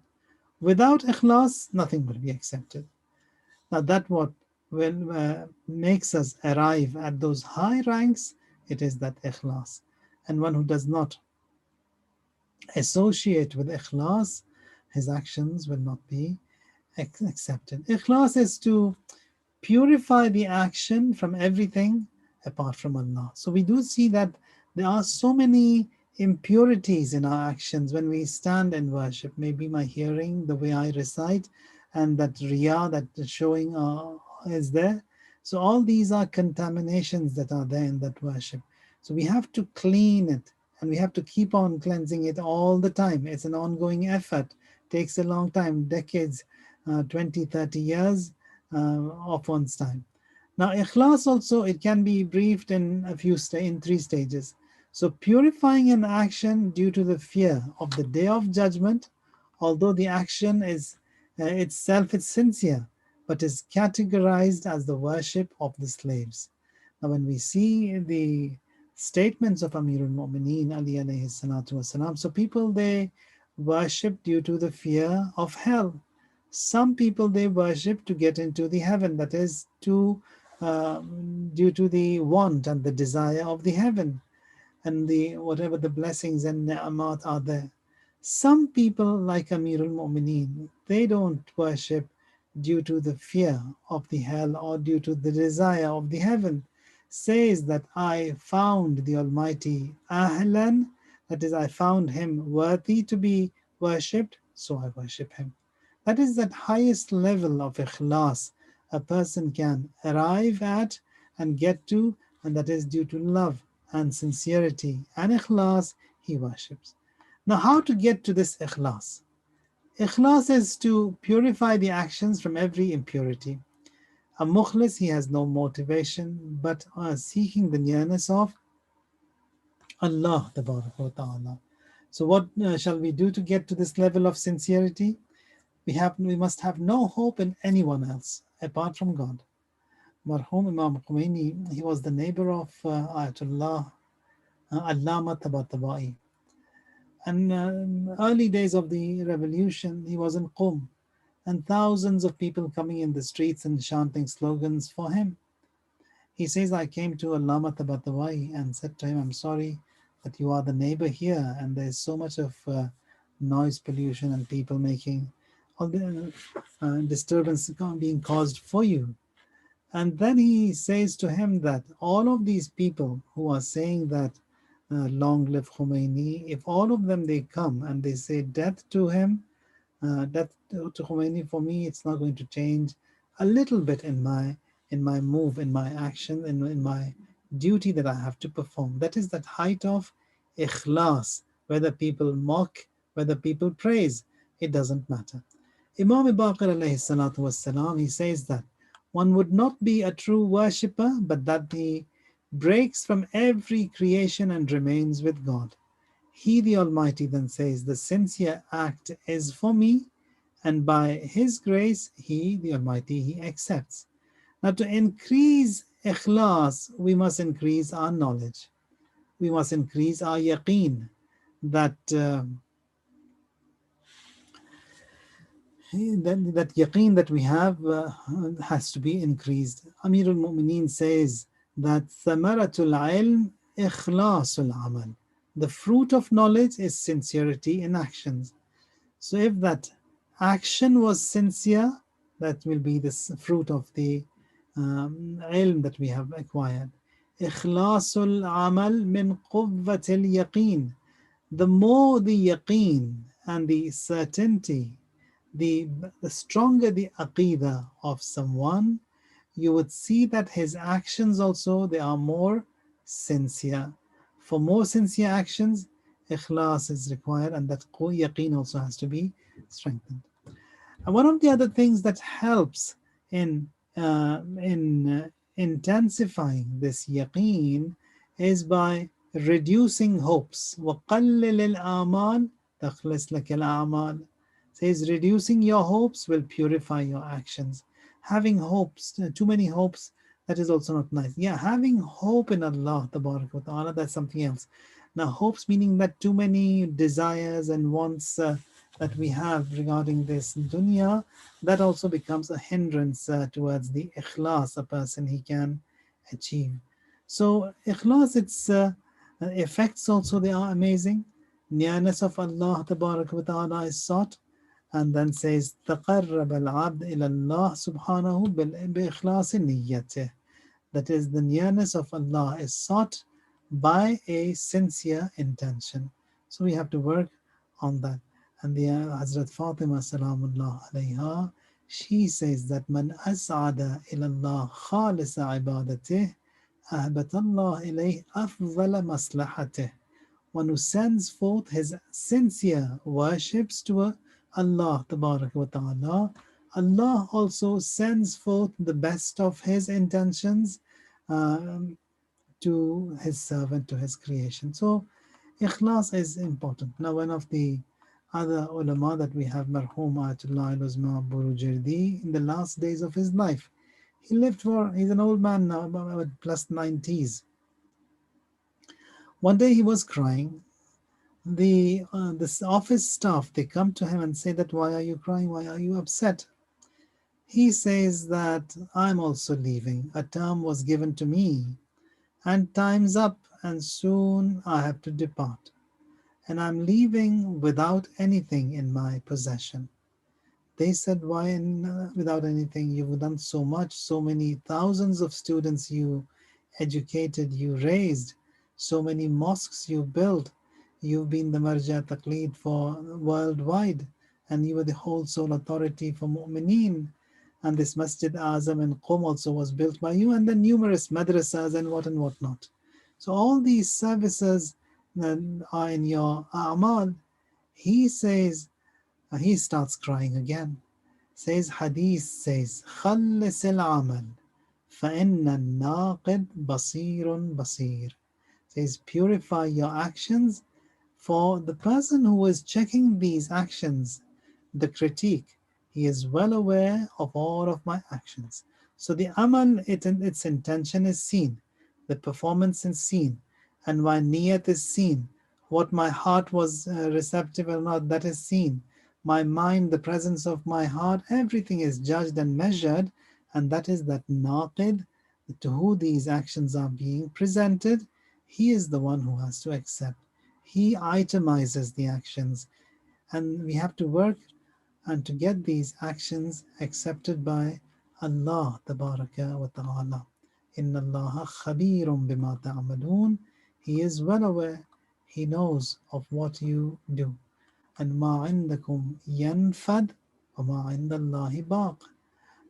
Without ikhlas, nothing will be accepted. Now, that what will makes us arrive at those high ranks, it is that ikhlas. And one who does not associate with ikhlas, his actions will not be accepted. Ikhlas is to purify the action from everything apart from Allah. So we do see that there are so many impurities in our actions when we stand in worship. Maybe my hearing, the way I recite, and that riyah, that showing is there. So all these are contaminations that are there in that worship. So we have to clean it, and we have to keep on cleansing it all the time. It's an ongoing effort. It takes a long time, decades, 20, 30 years of one's time. Now, ikhlas also, it can be briefed in in 3 stages. So purifying an action due to the fear of the day of judgment, although the action is itself is sincere, but is categorized as the worship of the slaves. Now, when we see the statements of Amirul Mu'mineen Ali alayhi salatu wasalam, so people, they worship due to the fear of hell. Some people, they worship to get into the heaven, that is due to the want and the desire of the heaven and the whatever the blessings and ni'amat are there. Some people, like Amirul Mu'mineen, they don't worship due to the fear of the hell or due to the desire of the heaven. Says that I found the Almighty ahlan, that is, I found Him worthy to be worshipped, so I worship Him. That is that highest level of ikhlas a person can arrive at and get to, and that is due to love and sincerity and ikhlas, he worships. Now, how to get to this ikhlas? Ikhlas is to purify the actions from every impurity. A mukhlis, he has no motivation but seeking the nearness of Allah Ta'ala. So what shall we do to get to this level of sincerity? We must have no hope in anyone else apart from God. Marhum Imam Khomeini, he was the neighbor of Ayatollah Allama Tabatabai. And early days of the revolution, he was in Qum, and thousands of people coming in the streets and chanting slogans for him. He says, I came to Allama Tabatabai and said to him, I'm sorry that you are the neighbor here, and there's so much of noise pollution and people making all the disturbance being caused for you. And then he says to him that all of these people who are saying that long live Khomeini, if all of them they come and they say death to him, death to Khomeini, for me it's not going to change a little bit in my move, in my action, in my duty that I have to perform. That is that height of ikhlas. Whether people mock, whether people praise, it doesn't matter. Imam Baqir alayhi salatu wassalam, he says that one would not be a true worshipper, but that he breaks from every creation and remains with God. He, the Almighty, then says, the sincere act is for me, and by His grace, He, the Almighty, He accepts. Now, to increase ikhlas, we must increase our knowledge. we must increase our yaqeen that that yaqeen that we have has to be increased. Amir al-Mu'mineen says that thamaratul ilm ikhlasul amal. The fruit of knowledge is sincerity in actions. So if that action was sincere, that will be the fruit of the ilm that we have acquired. Ikhlasul amal min quwwatil yaqeen. The more the yaqeen and the certainty, the stronger the aqidah of someone, you would see that his actions also, they are more sincere. For more sincere actions, ikhlas is required, and that yaqeen also has to be strengthened. And one of the other things that helps in intensifying this yaqeen is by reducing hopes. وَقَلِّلِ الْآمَالِ تَخْلِصْ لَكَ الْأَعْمَالِ. Says reducing your hopes will purify your actions. Having hopes, too many hopes, that is also not nice. Yeah, having hope in Allah, tabarak wa ta'ala, that's something else. Now, hopes meaning that too many desires and wants that we have regarding this dunya, that also becomes a hindrance towards the ikhlas a person he can achieve. So ikhlas, its effects also, they are amazing. Nearness of Allah tabarak wa ta'ala is sought, and then says تقرب العبد إلى الله سبحانه بإخلاص نيته. That is, the nearness of Allah is sought by a sincere intention. So we have to work on that. And the Hazrat Fatima Salamullah alayha, she says that man as'ada ilallah khalisa ibadatih ahbat Allah ilayh afdala maslahatih. One who sends forth his sincere worships to Allah Tabarak wa Ta'ala, Allah also sends forth the best of his intentions to his servant, to his creation. So ikhlas is important. Now, one of the other ulama that we have, Marhum Ayatullah al-Uzma Burujirdi, in the last days of his life, he's an old man now, about plus 90s. One day he was crying. This office staff, they come to him and say that, why are you crying? Why are you upset? He says that I'm also leaving. A term was given to me and time's up, and soon I have to depart. And I'm leaving without anything in my possession. They said, why without anything? You've done so much, so many thousands of students you educated, you raised, so many mosques you built. You've been the Marja Taqleed for worldwide, and you were the whole sole authority for Mu'mineen. And this Masjid Azam in Qom also was built by you, and then numerous madrasas and what not. So all these services are in your a'mal. He says, he starts crying again. Says Hadith says, خلص العمل فإن الناقد بصير بصير. Says purify your actions, for the person who is checking these actions, the critique, he is well aware of all of my actions. So the amal, its intention is seen, the performance is seen, and my niyat is seen. What my heart was receptive or not, that is seen. My mind, the presence of my heart, everything is judged and measured, and that is that naqid, to who these actions are being presented. He is the one who has to accept. He itemizes the actions, and we have to work and to get these actions accepted by Allah Tabaraka wa Ta'ala. Inna Allah khabirum bima ta'amalun. He is well aware, He knows of what you do. And ma indakum yanfad wa ma indallahi baq.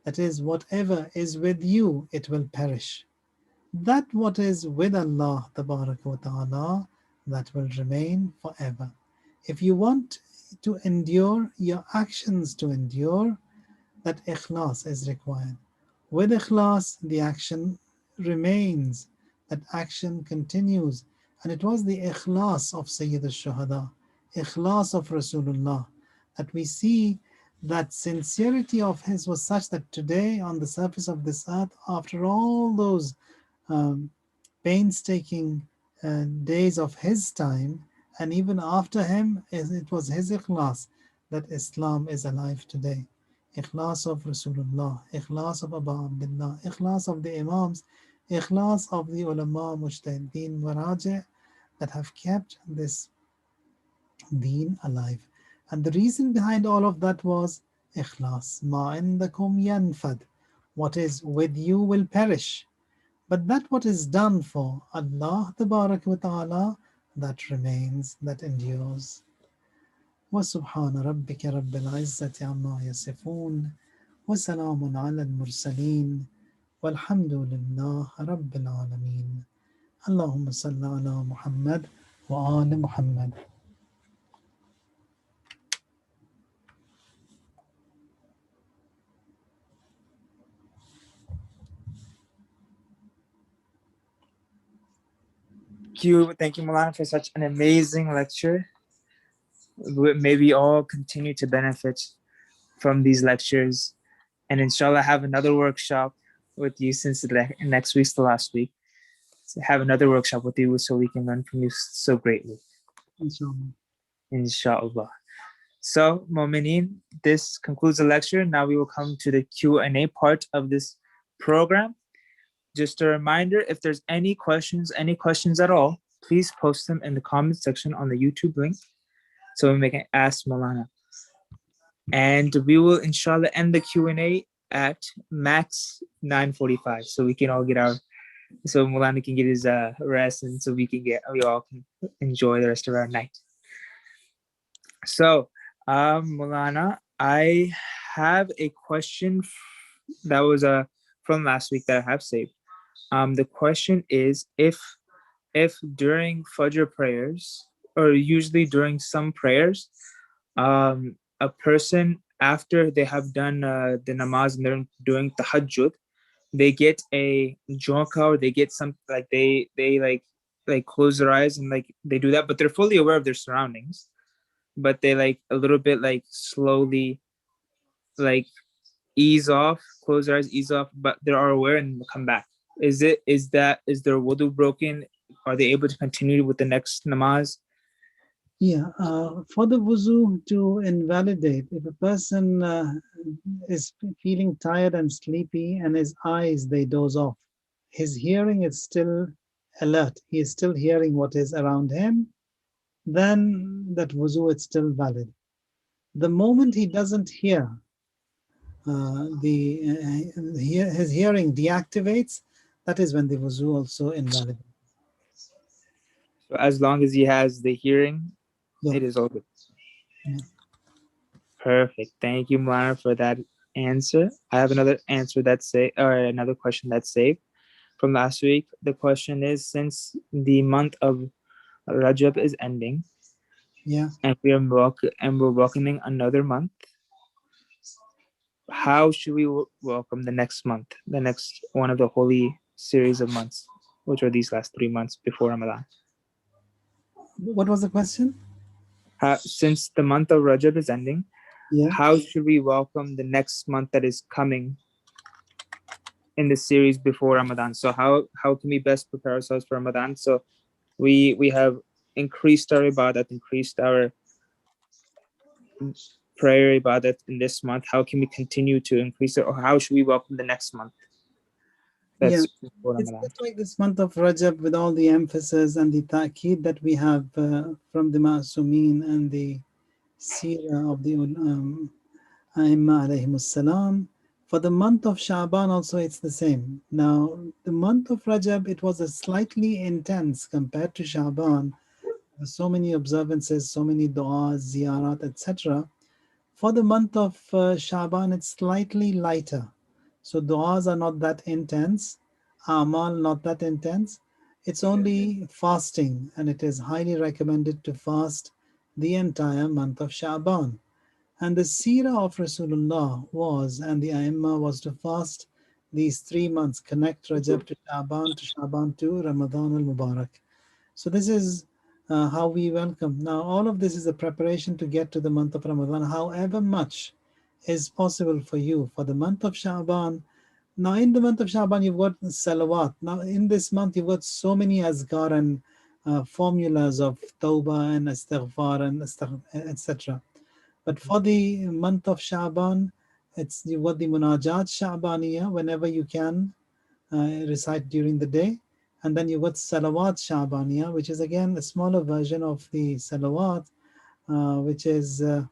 That is, whatever is with you, it will perish. That what is with Allah Tabaraka wa Ta'ala, that will remain forever. If you want to endure, your actions to endure, that ikhlas is required. With ikhlas, the action remains, that action continues. And it was the ikhlas of Sayyid al-Shuhada, ikhlas of Rasulullah, that we see that sincerity of his was such that today on the surface of this earth, after all those painstaking days of his time, and even after him, it was his ikhlas that Islam is alive today. Ikhlas of Rasulullah, ikhlas of Abu Abdullah, ikhlas of the Imams, ikhlas of the ulama, mujtahideen, maraji that have kept this deen alive. And the reason behind all of that was ikhlas. Ma indakum yanfad. What is with you will perish. But that what is done for Allah Tabarak wa Ta'ala, that remains, that endures. وسبحان ربك رب العزة عما يصفون وسلام على المرسلين والحمد لله رب العالمين. اللهم صل على محمد وآل محمد. Thank you, Maulana, for such an amazing lecture. May we all continue to benefit from these lectures, and inshallah have another workshop with you, since next week's the last week. So have another workshop with you so we can learn from you so greatly. Inshallah. So, Mu'mineen, this concludes the lecture. Now we will come to the Q&A part of this program. Just a reminder, if there's any questions at all, please post them in the comment section on the YouTube link so we can ask Maulana. And we will inshallah end the Q&A at max 9:45, so we can all get so Maulana can get his rest, and so we all can enjoy the rest of our night. So, Maulana, I have a question that was from last week that I have saved. The question is, if during Fajr prayers, or usually during some prayers, a person, after they have done the namaz and they're doing tahajjud, they get a jonka, or they get something like they like close their eyes and like they do that, but they're fully aware of their surroundings, but they like a little bit like slowly like close their eyes, ease off, but they are aware and come back. Is their wudu broken? Are they able to continue with the next namaz? Yeah, for the wuzu to invalidate, if a person is feeling tired and sleepy and his eyes, they doze off, his hearing is still alert, he is still hearing what is around him, then that wuzu is still valid. The moment he doesn't hear, his hearing deactivates, that is when the wuzu also invalidates. So as long as he has the hearing, it is all good. Yeah. Perfect. Thank you, Maulana, for that answer. I have another another question that's saved from last week. The question is, since the month of Rajab is ending, and we're welcoming another month, how should we welcome the next month, the next one of the holy series of months, which are these last 3 months before Ramadan? What was the question? Since the month of Rajab is ending, how should we welcome the next month that is coming in the series before Ramadan? So how can we best prepare ourselves for Ramadan? So we have increased our ibadat, increased our prayer ibadat in this month. How can we continue to increase it, or how should we welcome the next month? It's just like this month of Rajab, with all the emphasis and the ta'keed that we have from the Ma'asumeen and the Seerah of the A'imma alayhimus salam. For the month of Sha'ban also it's the same. Now, the month of Rajab, it was a slightly intense compared to Sha'ban. So many observances, so many du'as, ziyarat, etc. For the month of Sha'ban, it's slightly lighter. So du'as are not that intense, amal not that intense. It's only fasting, and it is highly recommended to fast the entire month of Sha'ban. And the seerah of Rasulullah was, and the Aimma was, to fast these 3 months, connect Rajab to Sha'ban to Ramadan al-Mubarak. So this is how we welcome. Now, all of this is a preparation to get to the month of Ramadan. However much is possible for you for the month of Sha'ban. Now, in the month of Sha'ban, you've got salawat. Now, in this month, you've got so many azkar and formulas of tawbah and istighfar and etc. But for the month of Sha'ban, it's what the munajat Sha'baniya, whenever you can recite during the day. And then you got salawat Sha'baniya, which is again a smaller version of the salawat, which is to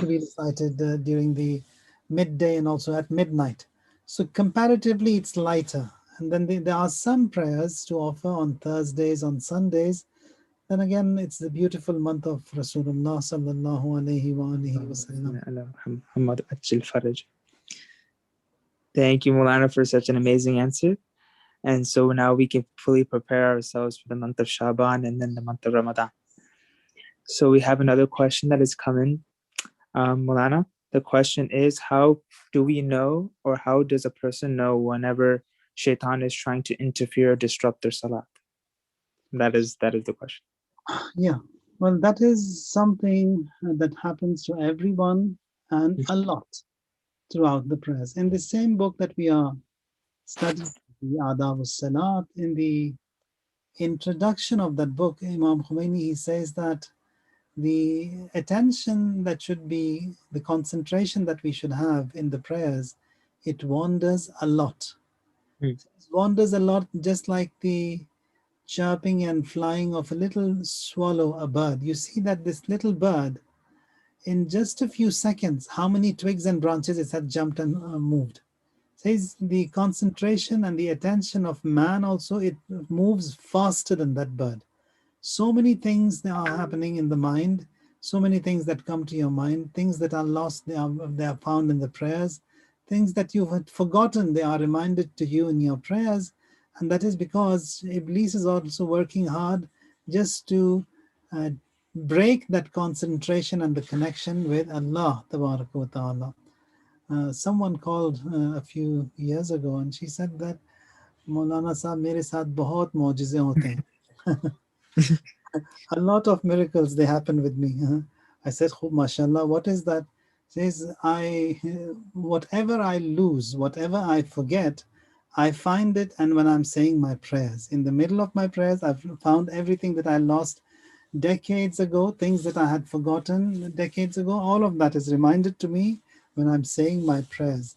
be recited during the midday and also at midnight. So comparatively, it's lighter. And then there are some prayers to offer on Thursdays, on Sundays. Then again, it's the beautiful month of Rasulullah sallallahu alaihi wa alihi wasallam. Thank you, Maulana, for such an amazing answer. And so now we can fully prepare ourselves for the month of Shaban and then the month of Ramadan. So we have another question that is coming, Maulana. The question is, how do we know, or how does a person know whenever shaitan is trying to interfere or disrupt their salat? That is the question. Yeah, well, that is something that happens to everyone and a lot throughout the prayers. In the same book that we are studying, the Adab Salat, in the introduction of that book, Imam Khomeini, he says that the attention that should be, the concentration that we should have in the prayers, it wanders a lot. It wanders a lot, just like the chirping and flying of a little swallow, a bird. You see that this little bird, in just a few seconds, how many twigs and branches it had jumped and moved. Says the concentration and the attention of man also, it moves faster than that bird. So many things that are happening in the mind, so many things that come to your mind, things that are lost, they are found in the prayers, things that you had forgotten, they are reminded to you in your prayers. And that is because Iblis is also working hard just to break that concentration and the connection with Allah Tabaraka wa Ta'ala. Someone called a few years ago and she said that Maulana Sahab, mere saath bahut mu'jize hote hain. A lot of miracles they happen with me. I said, "Khub, mashallah, what is that?" Says, whatever I lose, whatever I forget, I find it. And when I'm saying my prayers, in the middle of my prayers, I've found everything that I lost decades ago, things that I had forgotten decades ago. All of that is reminded to me when I'm saying my prayers.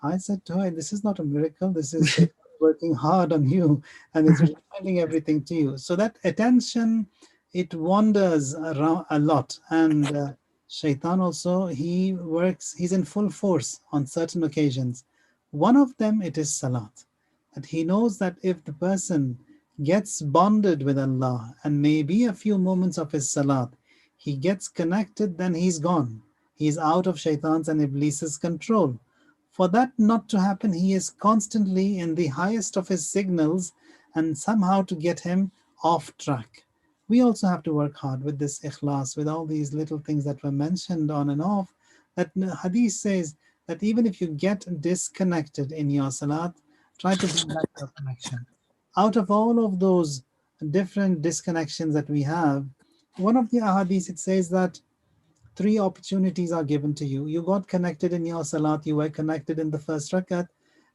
I said to her, this is not a miracle. This is Shaitan working hard on you and it's reminding everything to you. So that attention, it wanders around a lot. And Shaitan also, he works, he's in full force on certain occasions. One of them, it is Salat. That he knows that if the person gets bonded with Allah and maybe a few moments of his Salat, he gets connected, then he's gone. He's out of Shaitan's and Iblis's control. For that not to happen, he is constantly in the highest of his signals and somehow to get him off track. We also have to work hard with this ikhlas, with all these little things that were mentioned on and off. That hadith says that even if you get disconnected in your salat, try to bring back your connection. Out of all of those different disconnections that we have, one of the ahadith, it says that 3 opportunities are given to you. You got connected in your salat, you were connected in the first rakat,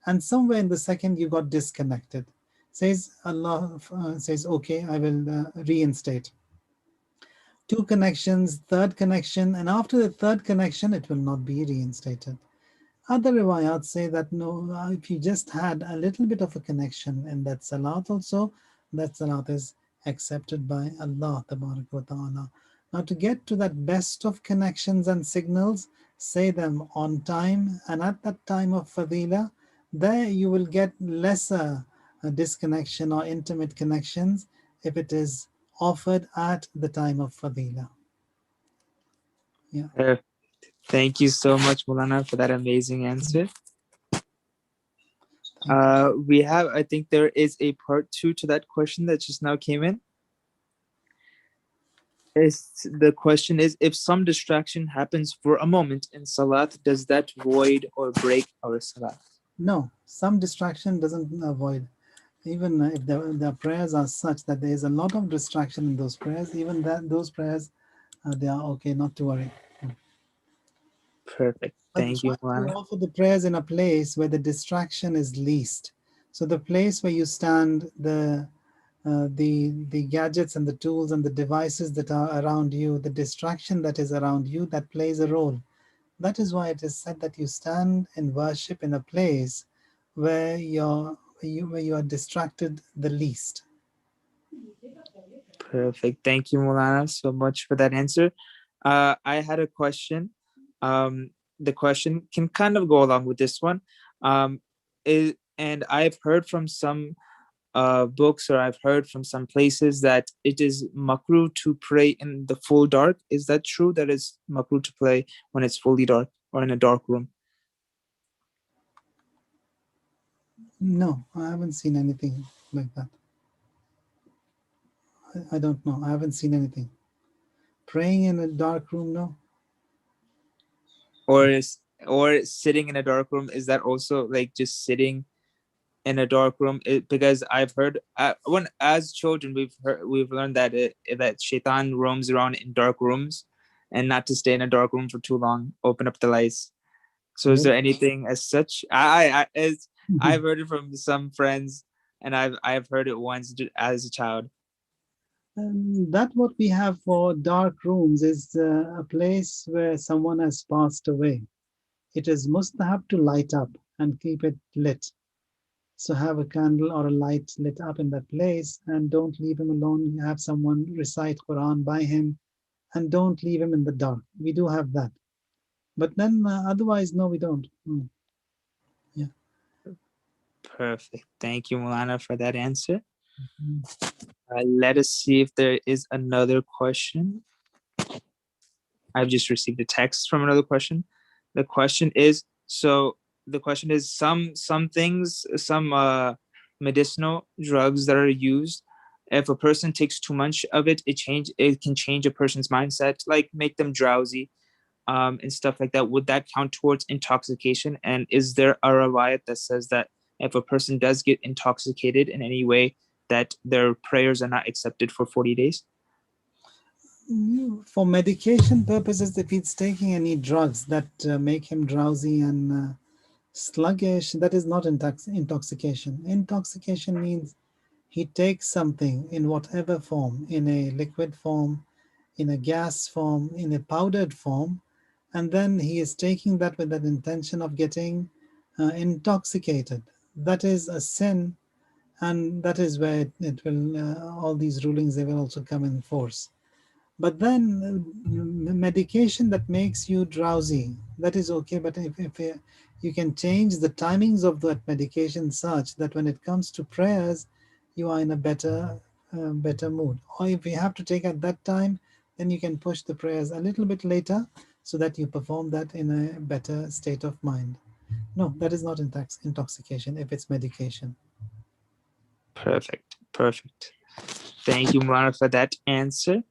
and somewhere in the second you got disconnected. Says Allah, says, okay, I will reinstate. 2 connections, third connection, and after the third connection, it will not be reinstated. Other riwayat say that no, if you just had a little bit of a connection in that salat also, that salat is accepted by Allah Tabaraka wa Ta'ala. Now to get to that best of connections and signals, say them on time and at that time of fadila, there you will get lesser disconnection or intimate connections if it is offered at the time of fadila. Yeah. Thank you so much, Maulana, for that amazing answer. We have, I think there is a part 2 to that question that just now came in. The question is, if some distraction happens for a moment in salat, does that void or break our salat? No, some distraction doesn't void. Even if the prayers are such that there is a lot of distraction in those prayers, even those prayers, they are okay, not to worry. Perfect. Thank you, But try to Maulana. offer the prayers in a place where the distraction is least. So the place where you stand, the the gadgets and the tools and the devices that are around you, the distraction that is around you, that plays a role. That is why it is said that you stand and worship in a place where where you are distracted the least. Perfect. Thank you, Maulana, so much for that answer. I had a question. The question can kind of go along with this one. And I've heard from some books, or I've heard from some places, that it is makruh to pray in the full dark. Is that true? That it's makruh to pray when it's fully dark or in a dark room? No, I haven't seen anything like that. I don't know. I haven't seen anything. Praying in a dark room, no. Or sitting in a dark room, is that also like just sitting in a dark room? Because I've heard, when as children we've learned that that shaitan roams around in dark rooms, and not to stay in a dark room for too long. Open up the lights. So is there anything as such? I've heard it from some friends, and I've heard it once as a child. That what we have for dark rooms is a place where someone has passed away. It is mustahab to light up and keep it lit. So have a candle or a light lit up in that place, and don't leave him alone. You have someone recite Quran by him, and don't leave him in the dark. We do have that. But then otherwise, no, we don't. Yeah. Perfect. Thank you, Maulana, for that answer. Mm. Let us see if there is another question. I've just received a text from another question. The question is, some things, some medicinal drugs that are used, if a person takes too much of it, it can change a person's mindset, like make them drowsy, and stuff like that. Would that count towards intoxication? And is there a riwayat that says that if a person does get intoxicated in any way, that their prayers are not accepted for 40 days? For medication purposes, if he's taking any drugs that make him drowsy and sluggish, that is not intoxication. Intoxication means he takes something in whatever form, in a liquid form, in a gas form, in a powdered form, and then he is taking that with that intention of getting intoxicated. That is a sin, and that is where it will, all these rulings, they will also come in force. But then medication that makes you drowsy, that is okay. But if you can change the timings of that medication such that when it comes to prayers, you are in a better mood. Or if you have to take at that time, then you can push the prayers a little bit later so that you perform that in a better state of mind. No, that is not intoxication if it's medication. Perfect. Thank you, Mara, for that answer.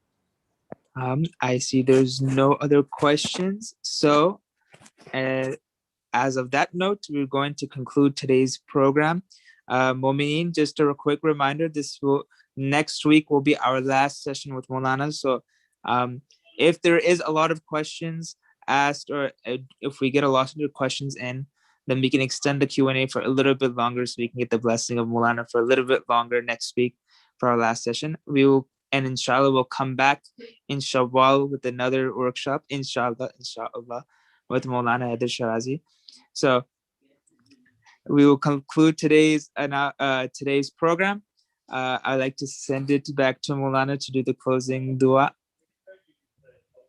I see there's no other questions. So, as of that note, we're going to conclude today's program. Momineen, just a quick reminder, next week will be our last session with Maulana. So, if there is a lot of questions asked, or if we get a lot of questions in, then we can extend the Q&A for a little bit longer, so we can get the blessing of Maulana for a little bit longer next week for our last session. And inshallah, we'll come back in Shawwal with another workshop, inshallah, with Maulana Hayder Shirazi. So we will conclude today's program. I'd like to send it back to Maulana to do the closing dua.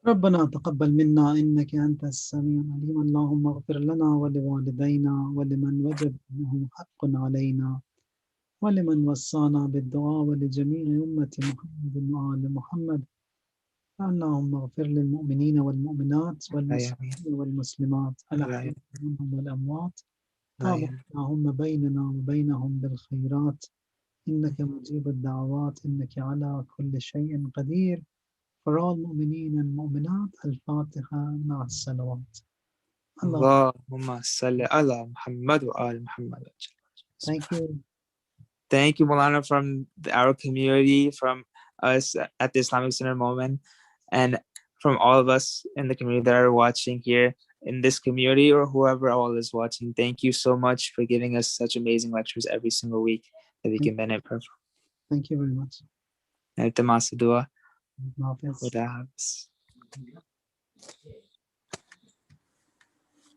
ربنا تقبل منا إنك أنت السميع العليم اللهم اغفر لنا ولوالدينا ولمن وجب أنه حق علينا ولمن وصانا بالدعاء ولجميع أمة محمد وآل محمد اللهم اغفر للمؤمنين والمؤمنات والمسلمين والمسلمات الأحياء منهم والأموات تابع اللهم بيننا وبينهم بالخيرات إنك مجيب الدعوات إنك على كل شيء قدير. For all mu'mineen and mu'minat, al-Fatiha مع الصلوات. Allahumma salli ala Muhammad wa ala Muhammad. Thank you. Thank you, Maulana, from our community, from us at the Islamic Center Moment, and from all of us in the community that are watching here in this community, or whoever all is watching. Thank you so much for giving us such amazing lectures every single week that we can benefit from. Thank you very much. التماس الدعاء. Hafiz. خدا حافظ.